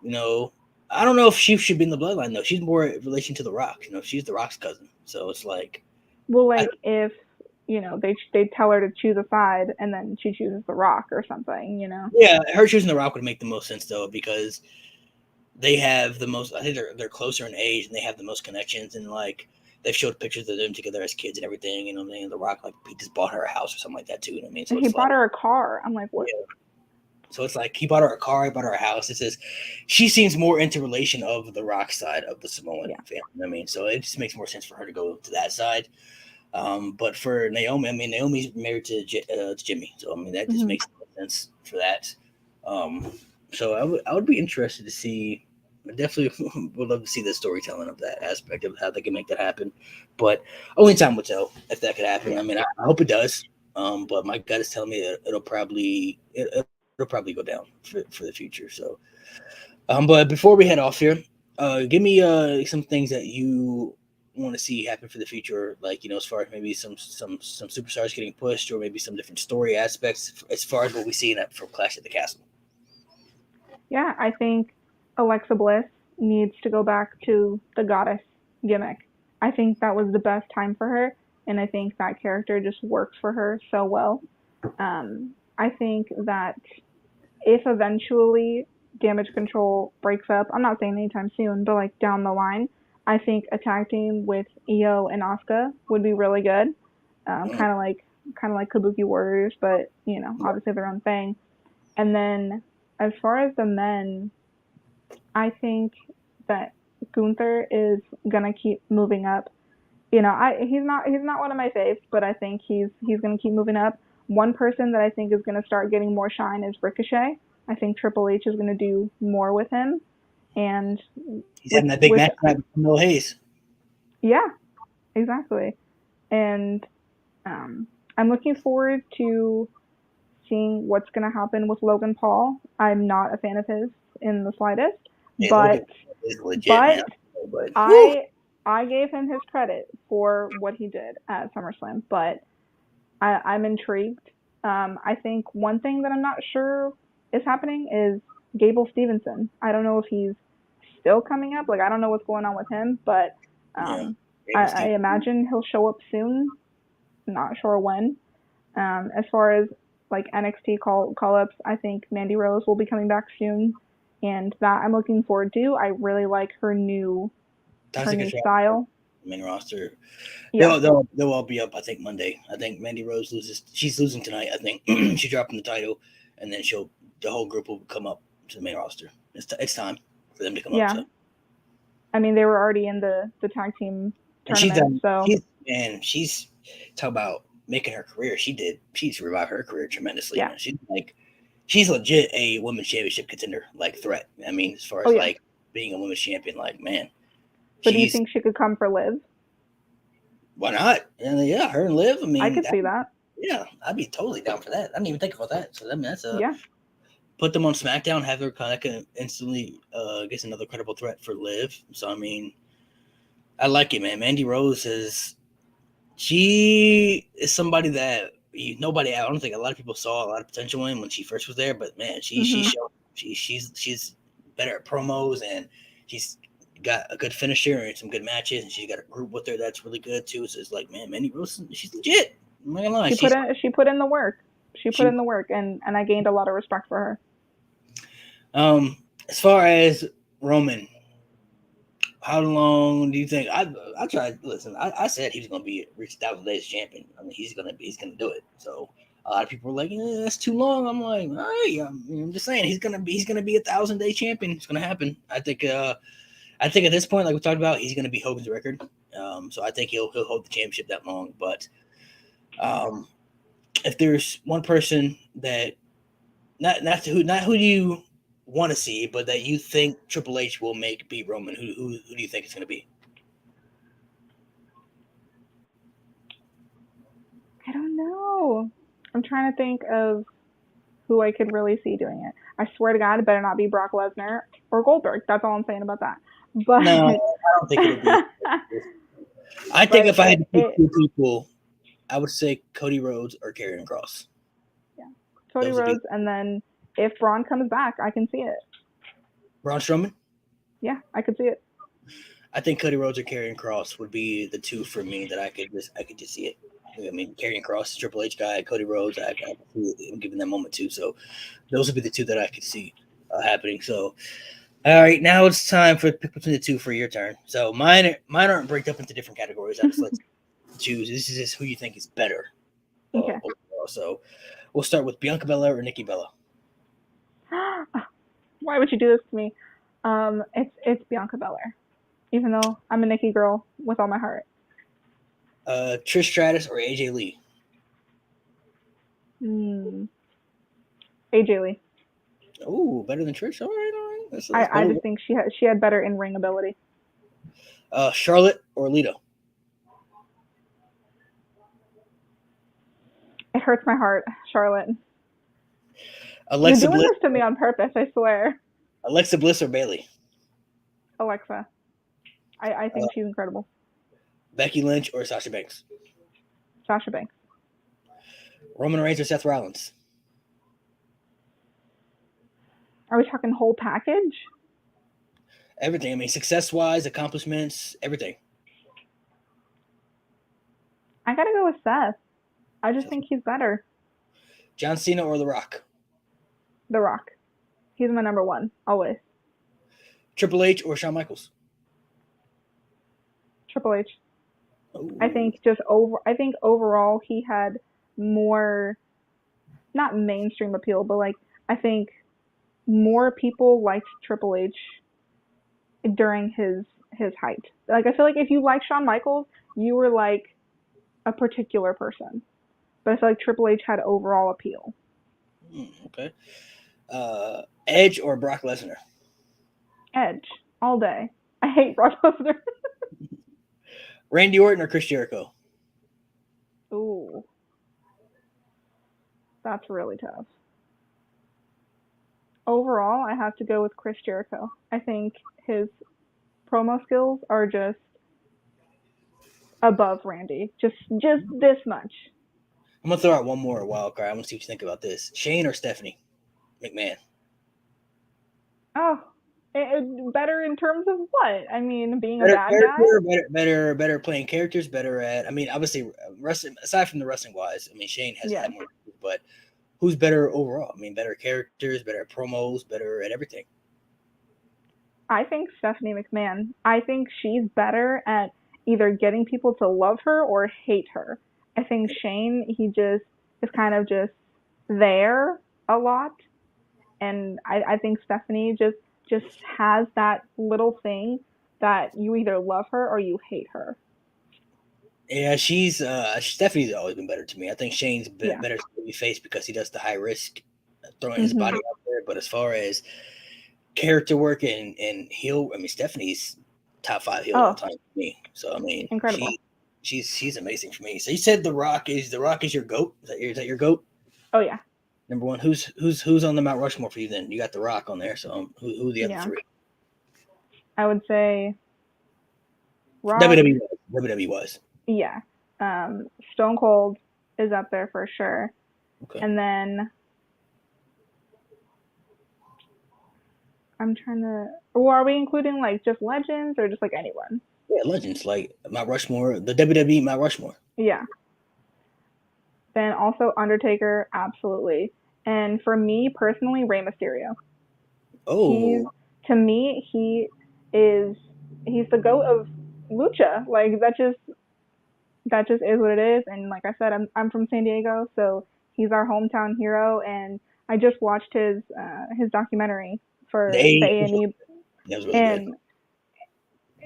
I don't know if she should be in the Bloodline though. She's more in relation to The Rock. She's The Rock's cousin, so it's like. Well, like if they tell her to choose a side and then she chooses The Rock or something, Yeah, her choosing The Rock would make the most sense though because they have the most. I think they're closer in age and they have the most connections and like they've showed pictures of them together as kids and everything. You know what I mean? The Rock like he just bought her a house or something like that too. You know what I mean? So he bought her a car. I'm like, what? Yeah. So it's like he bought her a car, he bought her a house. It says she seems more into relation of the Rock side of the Samoan family. You know what I mean? So it just makes more sense for her to go to that side. But for Naomi, I mean, Naomi's married to Jimmy, so I mean that just makes sense for that. So I would be interested to see. I definitely would love to see the storytelling of that aspect of how they can make that happen. But only time will tell if that could happen. I mean, I hope it does. But my gut is telling me that it'll probably go down for the future. So, but before we head off here, give me some things that you want to see happen for the future, like as far as maybe some superstars getting pushed, or maybe some different story aspects as far as what we see in that for Clash at the Castle. Yeah, I think Alexa Bliss needs to go back to the goddess gimmick. I think that was the best time for her, and I think that character just works for her so well. I think that if eventually Damage Control breaks up, I'm not saying anytime soon, but like down the line, I think a tag team with Io and Asuka would be really good. Kind of like Kabuki Warriors, but obviously their own thing. And then as far as the men, I think that Gunther is gonna keep moving up. He's not one of my faves, but I think he's gonna keep moving up. One person that I think is gonna start getting more shine is Ricochet. I think Triple H is gonna do more with him, and he's having that big match with Camille Hayes. Yeah, exactly. And I'm looking forward to seeing what's gonna happen with Logan Paul. I'm not a fan of his in the slightest, but I gave him his credit for what he did at SummerSlam, but I'm intrigued. I think one thing that I'm not sure is happening is Gable Stevenson. I don't know if he's still coming up. Like, I don't know what's going on with him, but I imagine he'll show up soon. Not sure when. As far as like NXT call-ups, I think Mandy Rose will be coming back soon, and that I'm looking forward to. I really like her new style. Main roster. Yeah. They'll all be up, I think, Monday. I think Mandy Rose loses. She's losing tonight, I think. She's dropping the title, and then the whole group will come up to the main roster. It's time for them to come up. So. I mean, they were already in the tag team tournament. She's talk about making her career. She's revived her career tremendously. Yeah. She's legit a women's championship contender, like threat. I mean, as far as like being a women's champion, like man. But do you think she could come for Liv? Why not? Yeah, her and Liv. I mean, I could see that. Yeah, I'd be totally down for that. I didn't even think about that. So I mean, that's a Yeah. put them on SmackDown, have her kind of instantly gets another credible threat for Liv. So I mean, I like it, man. Mandy Rose she is somebody that nobody. I don't think a lot of people saw a lot of potential in when she first was there, but man, she showed she's better at promos, and she's got a good finisher and some good matches, and she's got a group with her that's really good too. So it's like, man, Mandy Rose, she's legit. I'm not gonna lie, she put in the work. She put in the work, and I gained a lot of respect for her. As far as Roman, how long do you think? I tried. Listen, I said he was going to be reach 1,000 days champion. I mean, he's going to do it. So a lot of people were like, that's too long. I'm like, all right, I'm just saying he's going to be 1,000-day champion. It's going to happen. I think at this point, like we talked about, he's going to be Hogan's record. So I think he'll hold the championship that long. But if there's one person that not who you want to see, but that you think Triple H will make beat Roman, who do you think it's going to be? I don't know. I'm trying to think of who I could really see doing it. I swear to God, it better not be Brock Lesnar or Goldberg. That's all I'm saying about that. But no, I don't think it'll be. I think if I had to pick two people, I would say Cody Rhodes or Karrion Kross. Yeah, Cody Rhodes, and then if Braun comes back, I can see it. Braun Strowman? Yeah, I could see it. I think Cody Rhodes or Karrion Kross would be the two for me that I could just see it. I mean, Karrion Kross, Triple H guy, Cody Rhodes, I'm giving that moment too. So those would be the two that I could see happening. So, all right, now it's time for pick between the two for your turn. So mine aren't broken up into different categories. I just let's choose. This is just who you think is better. Okay. Overall. So we'll start with Bianca Belair or Nikki Bella. Why would you do this to me? It's Bianca Belair, even though I'm a Nikki girl with all my heart. Trish Stratus or AJ Lee? AJ Lee. Oh, better than Trish. All right. That's I just think she had better in ring ability. Charlotte or Lita? It hurts my heart, Charlotte. Alexa You're doing Bliss. This to me on purpose, I swear. Alexa Bliss or Bayley? Alexa. I think she's incredible. Becky Lynch or Sasha Banks? Sasha Banks. Roman Reigns or Seth Rollins? Are we talking whole package? Everything. I mean, success-wise, accomplishments, everything. I gotta go with Seth. I just think he's better. John Cena or The Rock? The Rock. He's my number one, always. Triple H or Shawn Michaels? Triple H. Ooh. I think overall he had more, not mainstream appeal, but like I think more people liked Triple H during his height. Like I feel like if you like Shawn Michaels, you were like a particular person. But I feel like Triple H had overall appeal. Okay. Edge or Brock Lesnar? Edge all day. I hate Brock Lesnar. Randy Orton or Chris Jericho? Ooh, that's really tough. Overall, I have to go with Chris Jericho. I think his promo skills are just above Randy. Just this much. I'm gonna throw out one more wild card. I want to see what you think about this. Shane or Stephanie McMahon? Oh, better in terms of what? I mean, being a bad guy. Better playing characters. Better at. I mean, obviously, wrestling. Aside from the wrestling wise, I mean, Shane has had more. But who's better overall? I mean, better characters, better at promos, better at everything. I think Stephanie McMahon. I think she's better at either getting people to love her or hate her. I think Shane, he just is kind of just there a lot. And I think Stephanie just has that little thing that you either love her or you hate her. Yeah, Stephanie's always been better to me. I think Shane's better to be faced because he does the high risk throwing his body out there. But as far as character work and heel, I mean, Stephanie's top 5 heel all time to me. So I mean, incredible. She's amazing for me. So you said The Rock is your goat. Is that your goat? Oh yeah, Number one. Who's on the Mount Rushmore for you? Then you got The Rock on there. So who are the other yeah. three? I would say Rock. WWE WWE was Yeah. Stone Cold is up there for sure. okay. And then I'm trying to. Or are we including like just legends or just like anyone? Yeah, legends like Mount Rushmore, the WWE Mount Rushmore. Yeah. Then also Undertaker, absolutely. And for me personally, Rey Mysterio. He's Oh, to me is he's the goat of lucha. Like that just is what it is. And like I said, I'm from San Diego, so he's our hometown hero. And I just watched his documentary the for the A A&E, that was really good.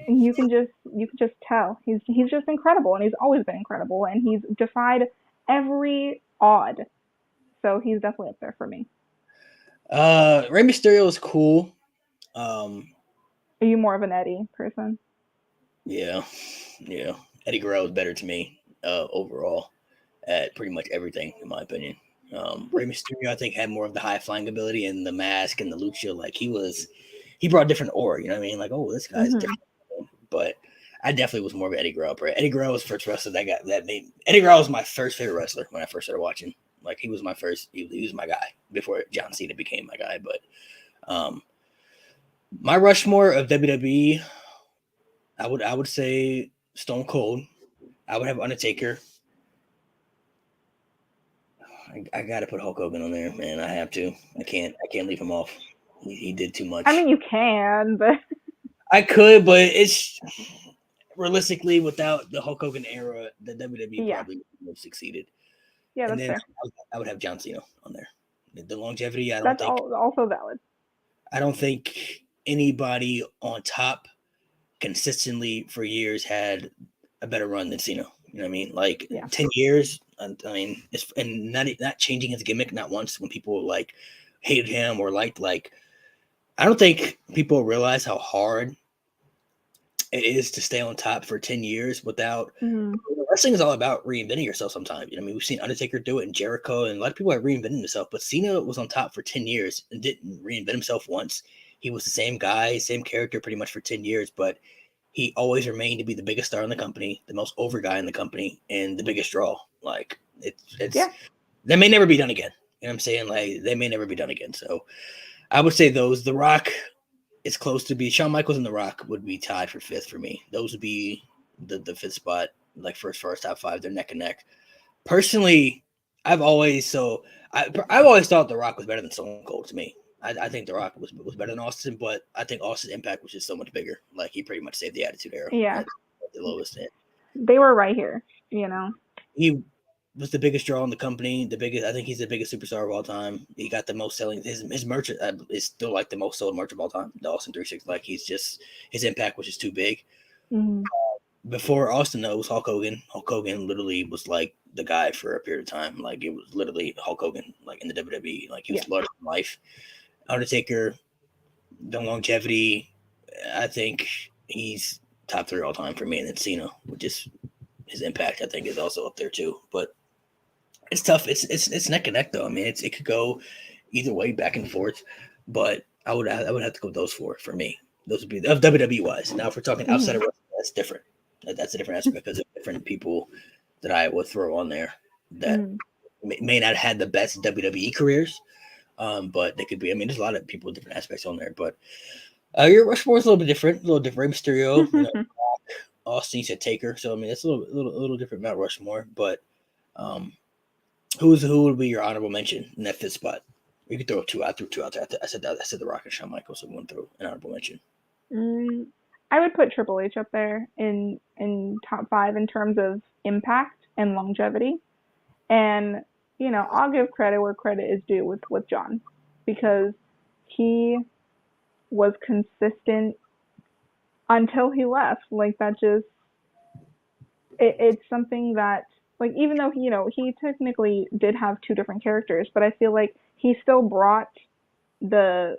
and you can just tell he's just incredible, and he's always been incredible, and he's defied every odd. So he's definitely up there for me. Rey Mysterio is cool. Um, Are you more of an Eddie person? yeah, yeah. Eddie Guerrero is better to me overall at pretty much everything, in my opinion. Rey Mysterio, I think, had more of the high flying ability and the mask and the lucha. Like he brought a different aura. You know what I mean? Like, oh, this guy's Mhm. different. But I definitely was more of an Eddie Guerrero player. Eddie Guerrero was the first wrestler that made Eddie Guerrero was my first favorite wrestler when I first started watching. Like he was my first. He was my guy before John Cena became my guy. But um, my Rushmore of WWE, I would say Stone Cold. I would have Undertaker. I gotta put Hulk Hogan on there, man. I have to. I can't leave him off. He did too I much. mean, you can, but I could, but it's realistically without the Hulk Hogan era, the WWE yeah, probably would have succeeded. yeah, And that's then fair. I would have John Cena on there. The longevity, That's also valid. I don't think anybody on top consistently for years had a better run than Cena. You know what I mean? Like Yeah. 10 years. I mean, it's and not changing his gimmick not once when people like hated him or liked like. I don't think people realize how hard it is to stay on top for 10 years without. Mhm. Wrestling is all about reinventing yourself. Sometimes, you know, I mean, we've seen Undertaker do it, and Jericho, and a lot of people have reinvented himself. But Cena was on top for 10 years and didn't reinvent himself once. He was the same guy, same character, pretty much for 10 years, but he always remained to be the biggest star in the company, the most over guy in the company, and the biggest draw. Like it's Yeah. that may never be done again. You know what I'm saying? Like they may never be done again. So I would say those. The Rock is close to be. Shawn Michaels and The Rock would be tied for fifth for me. Those would be the fifth spot, like first top five. They're neck and neck. Personally, I've always thought The Rock was better than Stone Cold to me. I think The Rock was better than Austin, but I think Austin's impact was just so much bigger. Like he pretty much saved the Attitude Era Yeah. at the lowest end. They were right here, you know. He was the biggest draw in the company. The biggest, I think he's the biggest superstar of all time. He got the most selling. His merch is still like the most sold merch of all time. The Austin 360. Like his impact was just too big. Mhm. Before Austin, though, it was Hulk Hogan. Hulk Hogan literally was like the guy for a period of time. Like it was literally Hulk Hogan, like in the WWE. Like he Yeah. was larger than life. Undertaker, the longevity. I think he's top three all time for me. And then Cena, with just his impact, I think is also up there too. But it's tough. It's neck and neck though. I mean, it could go either way, back and forth. But I would have to go with those four for me. Those would be of WWE wise. Now, if we're talking outside Mhm. of wrestling, that's different. That's a different aspect because of different people that I would throw on there that Mhm. may not have had the best WWE careers, but they could be. I mean, there's a lot of people with different aspects on there. But your Rushmore is a little bit different. A little different. Mysterio, Austin, you said Taker. So I mean, it's a little different about Rushmore. But um, who would be your honorable mention in that fifth spot? You could throw two. I threw two out there. I said The Rock and Shawn Michaels. So one through an honorable mention. Mm, I would put Triple H up there in top 5 in terms of impact and longevity. And you know, I'll give credit where credit is due with John, because he was consistent until he left. Like that just it's something that, like, even though he technically did have two different characters, but I feel like he still brought the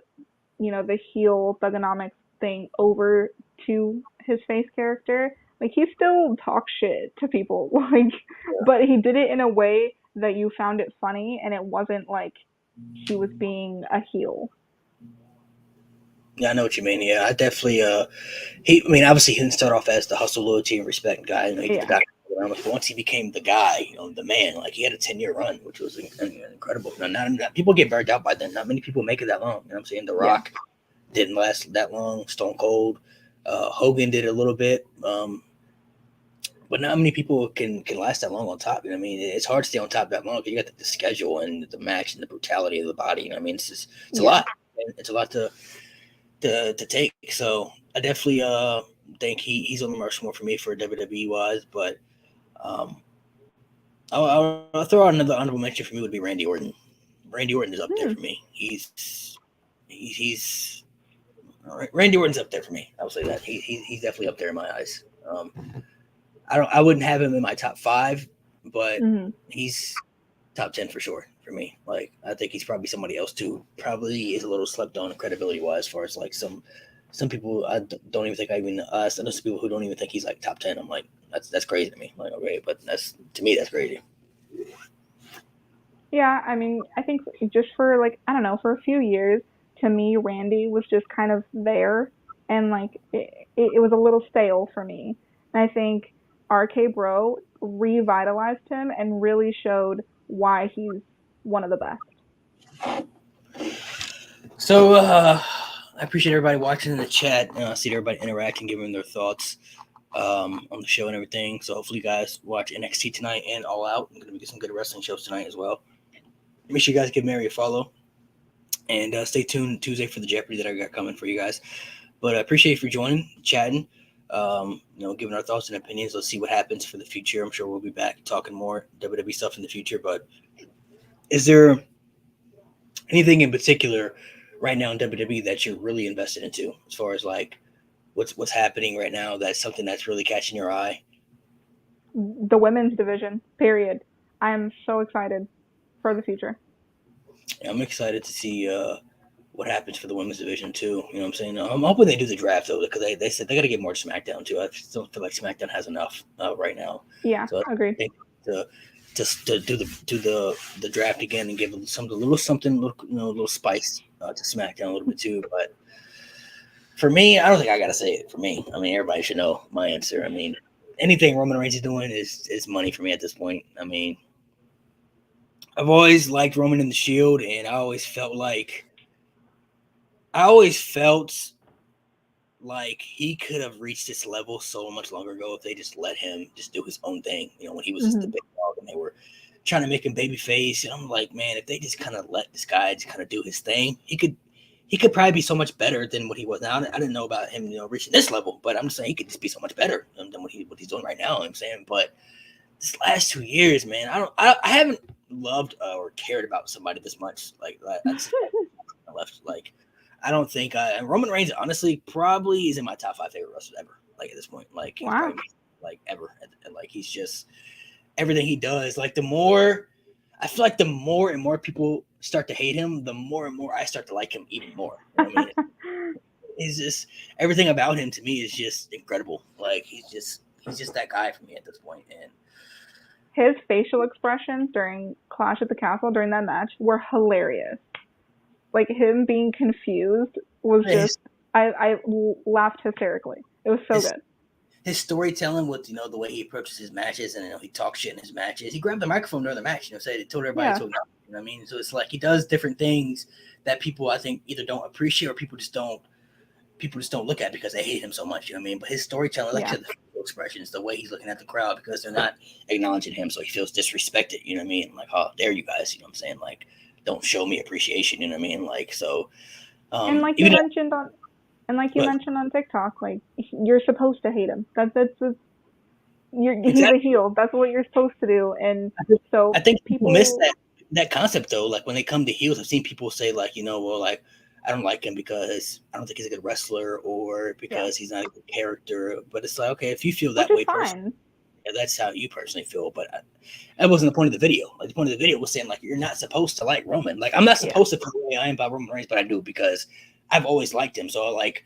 the heel thugonomics thing over to his face character, like he still talks shit to people, like, but he did it in a way that you found it funny, and it wasn't like he was being a heel. Yeah, I know what you mean. Yeah, I definitely. I mean, obviously, he didn't start off as the hustle, loyalty, and respect guy. You know, he's the Yeah, guy. But once he became the guy, the man, like he had a 10-year run, which was incredible. Now, not people get burned out by then. Not many people make it that long. You know what I'm saying? The yeah, Rock didn't last that long. Stone Cold, Hogan did a little bit, but not many people can last that long on top. You know what I mean? It's hard to stay on top that long because you got the schedule and the match and the brutality of the body. You know what I mean? It's a yeah. lot. It's a lot to take. So I definitely think he's on the Rushmore for me for WWE wise. But um, I'll throw out another honorable mention for me would be Randy Orton. Randy Orton is up there Hmm. for me. He's Randy Orton's up there for me. I would say that he's definitely up there in my eyes. I wouldn't have him in my top 5, but Hmm. he's top 10 for sure for me. Like I think he's probably somebody else too. Probably is a little slept on credibility wise, as far as like some people I don't even think I even I know some people who don't even think he's like top 10. I'm like that's crazy to me. I'm like okay, but to me that's crazy. Yeah, I mean, I think just for like, I don't know, for a few years, to me, Randy was just kind of there, and like it was a little stale for me. And I think RK Bro revitalized him and really showed why he's one of the best. So I appreciate everybody watching in the chat. I see everybody interacting, giving their thoughts on the show and everything. So hopefully you guys watch NXT tonight and All Out. I'm gonna get some good wrestling shows tonight as well. Make sure you guys give Mary a follow and stay tuned Tuesday for the Jeopardy that I got coming for you guys. But I appreciate you for joining, chatting, giving our thoughts and opinions. Let's see what happens for the future. I'm sure we'll be back talking more WWE stuff in the future. But is there anything in particular right now in WWE that you're really invested into, as far as like what's happening right now? That's something that's really catching your eye. The women's division, period. I am so excited for the future. I'm excited to see what happens for the women's division too. You know what I'm saying? I'm hoping they do the draft though, because they said they got to get more to SmackDown too. I still feel like SmackDown has enough right now. Yeah, So I agreed. think to just to do the draft again and give some a little something, a little spice to SmackDown a little bit too. But for me, I don't think I gotta say it. For me, I mean everybody should know my answer. I mean anything Roman Reigns is doing is money for me at this point. I mean I've always liked Roman in the Shield, and I always felt like he could have reached this level so much longer ago if they just let him just do his own thing. When he was just the Hmm. big dog and they were trying to make him babyface. And I'm like, man, if they just kind of let this guy just kind of do his thing, he could probably be so much better than what he was now. I didn't know about him, reaching this level, but I'm just saying he could just be so much better than what he's doing right now. You know what I'm saying, but this last 2 years, man, I haven't loved or cared about somebody this much. Like that's left. Like I don't think Roman Reigns honestly probably is in my top 5 favorite wrestlers ever. Like at this point, like he's Wow. probably like ever. Like he's just everything he does. Like the more I feel like the more and more people start to hate him, the more and more I start to like him even more. You know what I mean? He's just everything about him to me is just incredible. Like he's just that guy for me at this point. And His facial expressions during Clash at the Castle during that match were hilarious. Like him being confused was just, his I laughed hysterically. It was so his good. his storytelling with the way he approaches his matches and he talks shit in his matches. He grabbed the microphone during the match, said it, told everybody Yeah, to acknowledge. You know what I mean? So it's like he does different things that people I think either don't appreciate or people just don't look at because they hate him so much. You know what I mean? But his storytelling, like I yeah. said, the facial expressions, the way he's looking at the crowd because they're not acknowledging him, so he feels disrespected. You know what I mean? Like, how dare you guys? You know what I'm saying? Like, don't show me appreciation. You know what I mean? Like, so And like you even mentioned on, and like you but mentioned on TikTok, like you're supposed to hate him. He's a exactly. heel. That's what you're supposed to do. And I so think people miss people, that concept though. Like when they come to heels, I've seen people say like, well, like I don't like him because I don't think he's a good wrestler or yeah, because he's not a good character. But it's like, okay, if you feel which that is way personally, fine. yeah, that's how you personally feel. But that wasn't the point of the video. Like the point of the video was saying like you're not supposed to like Roman. Like I'm not Yeah, supposed to feel the way I am about Roman Reigns, but I do because I've always liked him. So like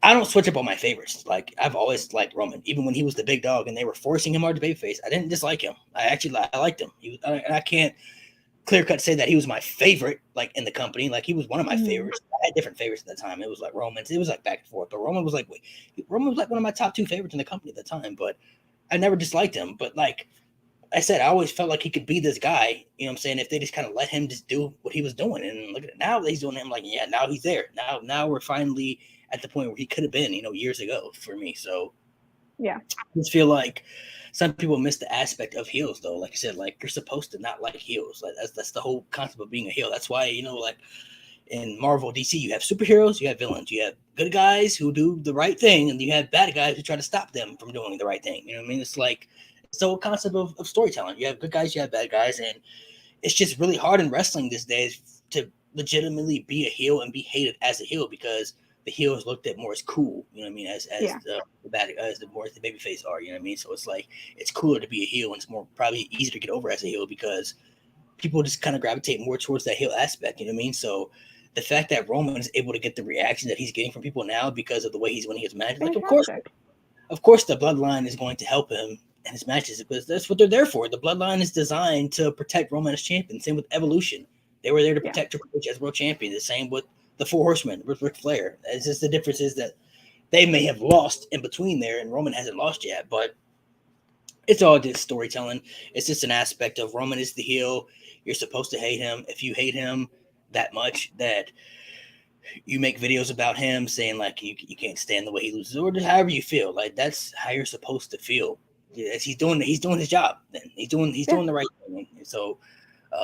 I don't switch up on my favorites. Like I've always liked Roman, even when he was the big dog and they were forcing him out to babyface. I didn't dislike him. I liked him. I can't clear cut say that he was my favorite, like in the company. Like he was one of my favorites. I had different favorites at the time. It was like Roman's. It was like back and forth. But Roman was like one of my top 2 favorites in the company at the time. But I never disliked him. But like I said, I always felt like he could be this guy. You know what I'm saying? If they just kind of let him just do what he was doing. And look at it now that he's doing it. I'm like, yeah, now he's there. Now we're finally at the point where he could have been, years ago for me. So yeah, I just feel like some people miss the aspect of heels though. Like I said, like you're supposed to not like heels. Like that's the whole concept of being a heel. That's why, like in Marvel, DC, you have superheroes, you have villains, you have good guys who do the right thing, and you have bad guys who try to stop them from doing the right thing. You know what I mean? It's like it's the whole concept of storytelling. You have good guys, you have bad guys, and it's just really hard in wrestling these days to legitimately be a heel and be hated as a heel because the heel is looked at more as cool, you know what I mean, as the bad as the more as the baby face are, you know what I mean? So it's like it's cooler to be a heel and it's more probably easier to get over as a heel because people just kind of gravitate more towards that heel aspect, you know what I mean? So the fact that Roman is able to get the reaction that he's getting from people now because of the way he's winning his matches, like of course the bloodline is going to help him in his matches because that's what they're there for. The bloodline is designed to protect Roman as champion. Same with Evolution. They were there to protect Triple H as world champion. The same with the Four Horsemen with Ric Flair. It's just the difference is that they may have lost in between there and Roman hasn't lost yet, but it's all just storytelling. It's just an aspect of Roman is the heel. You're supposed to hate him. If you hate him that much that you make videos about him saying like you can't stand the way he loses or however you feel, like that's how you're supposed to feel. Yeah, he's doing his job. Then he's doing the right thing. So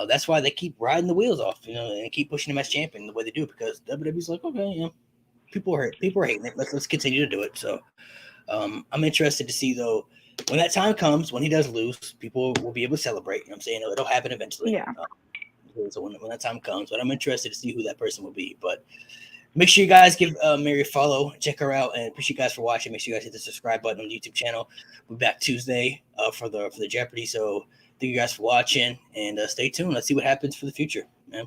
that's why they keep riding the wheels off, and keep pushing him as champion the way they do because WWE's like, okay, people are hating it. Let's continue to do it. So I'm interested to see though when that time comes when he does lose, people will be able to celebrate. You know what I'm saying? It'll happen eventually. Yeah. So when that time comes, but I'm interested to see who that person will be. But make sure you guys give Mary a follow, check her out, and appreciate you guys for watching. Make sure you guys hit the subscribe button on the YouTube channel. We'll be back Tuesday for the Jeopardy. So thank you guys for watching and stay tuned. Let's see what happens for the future, man.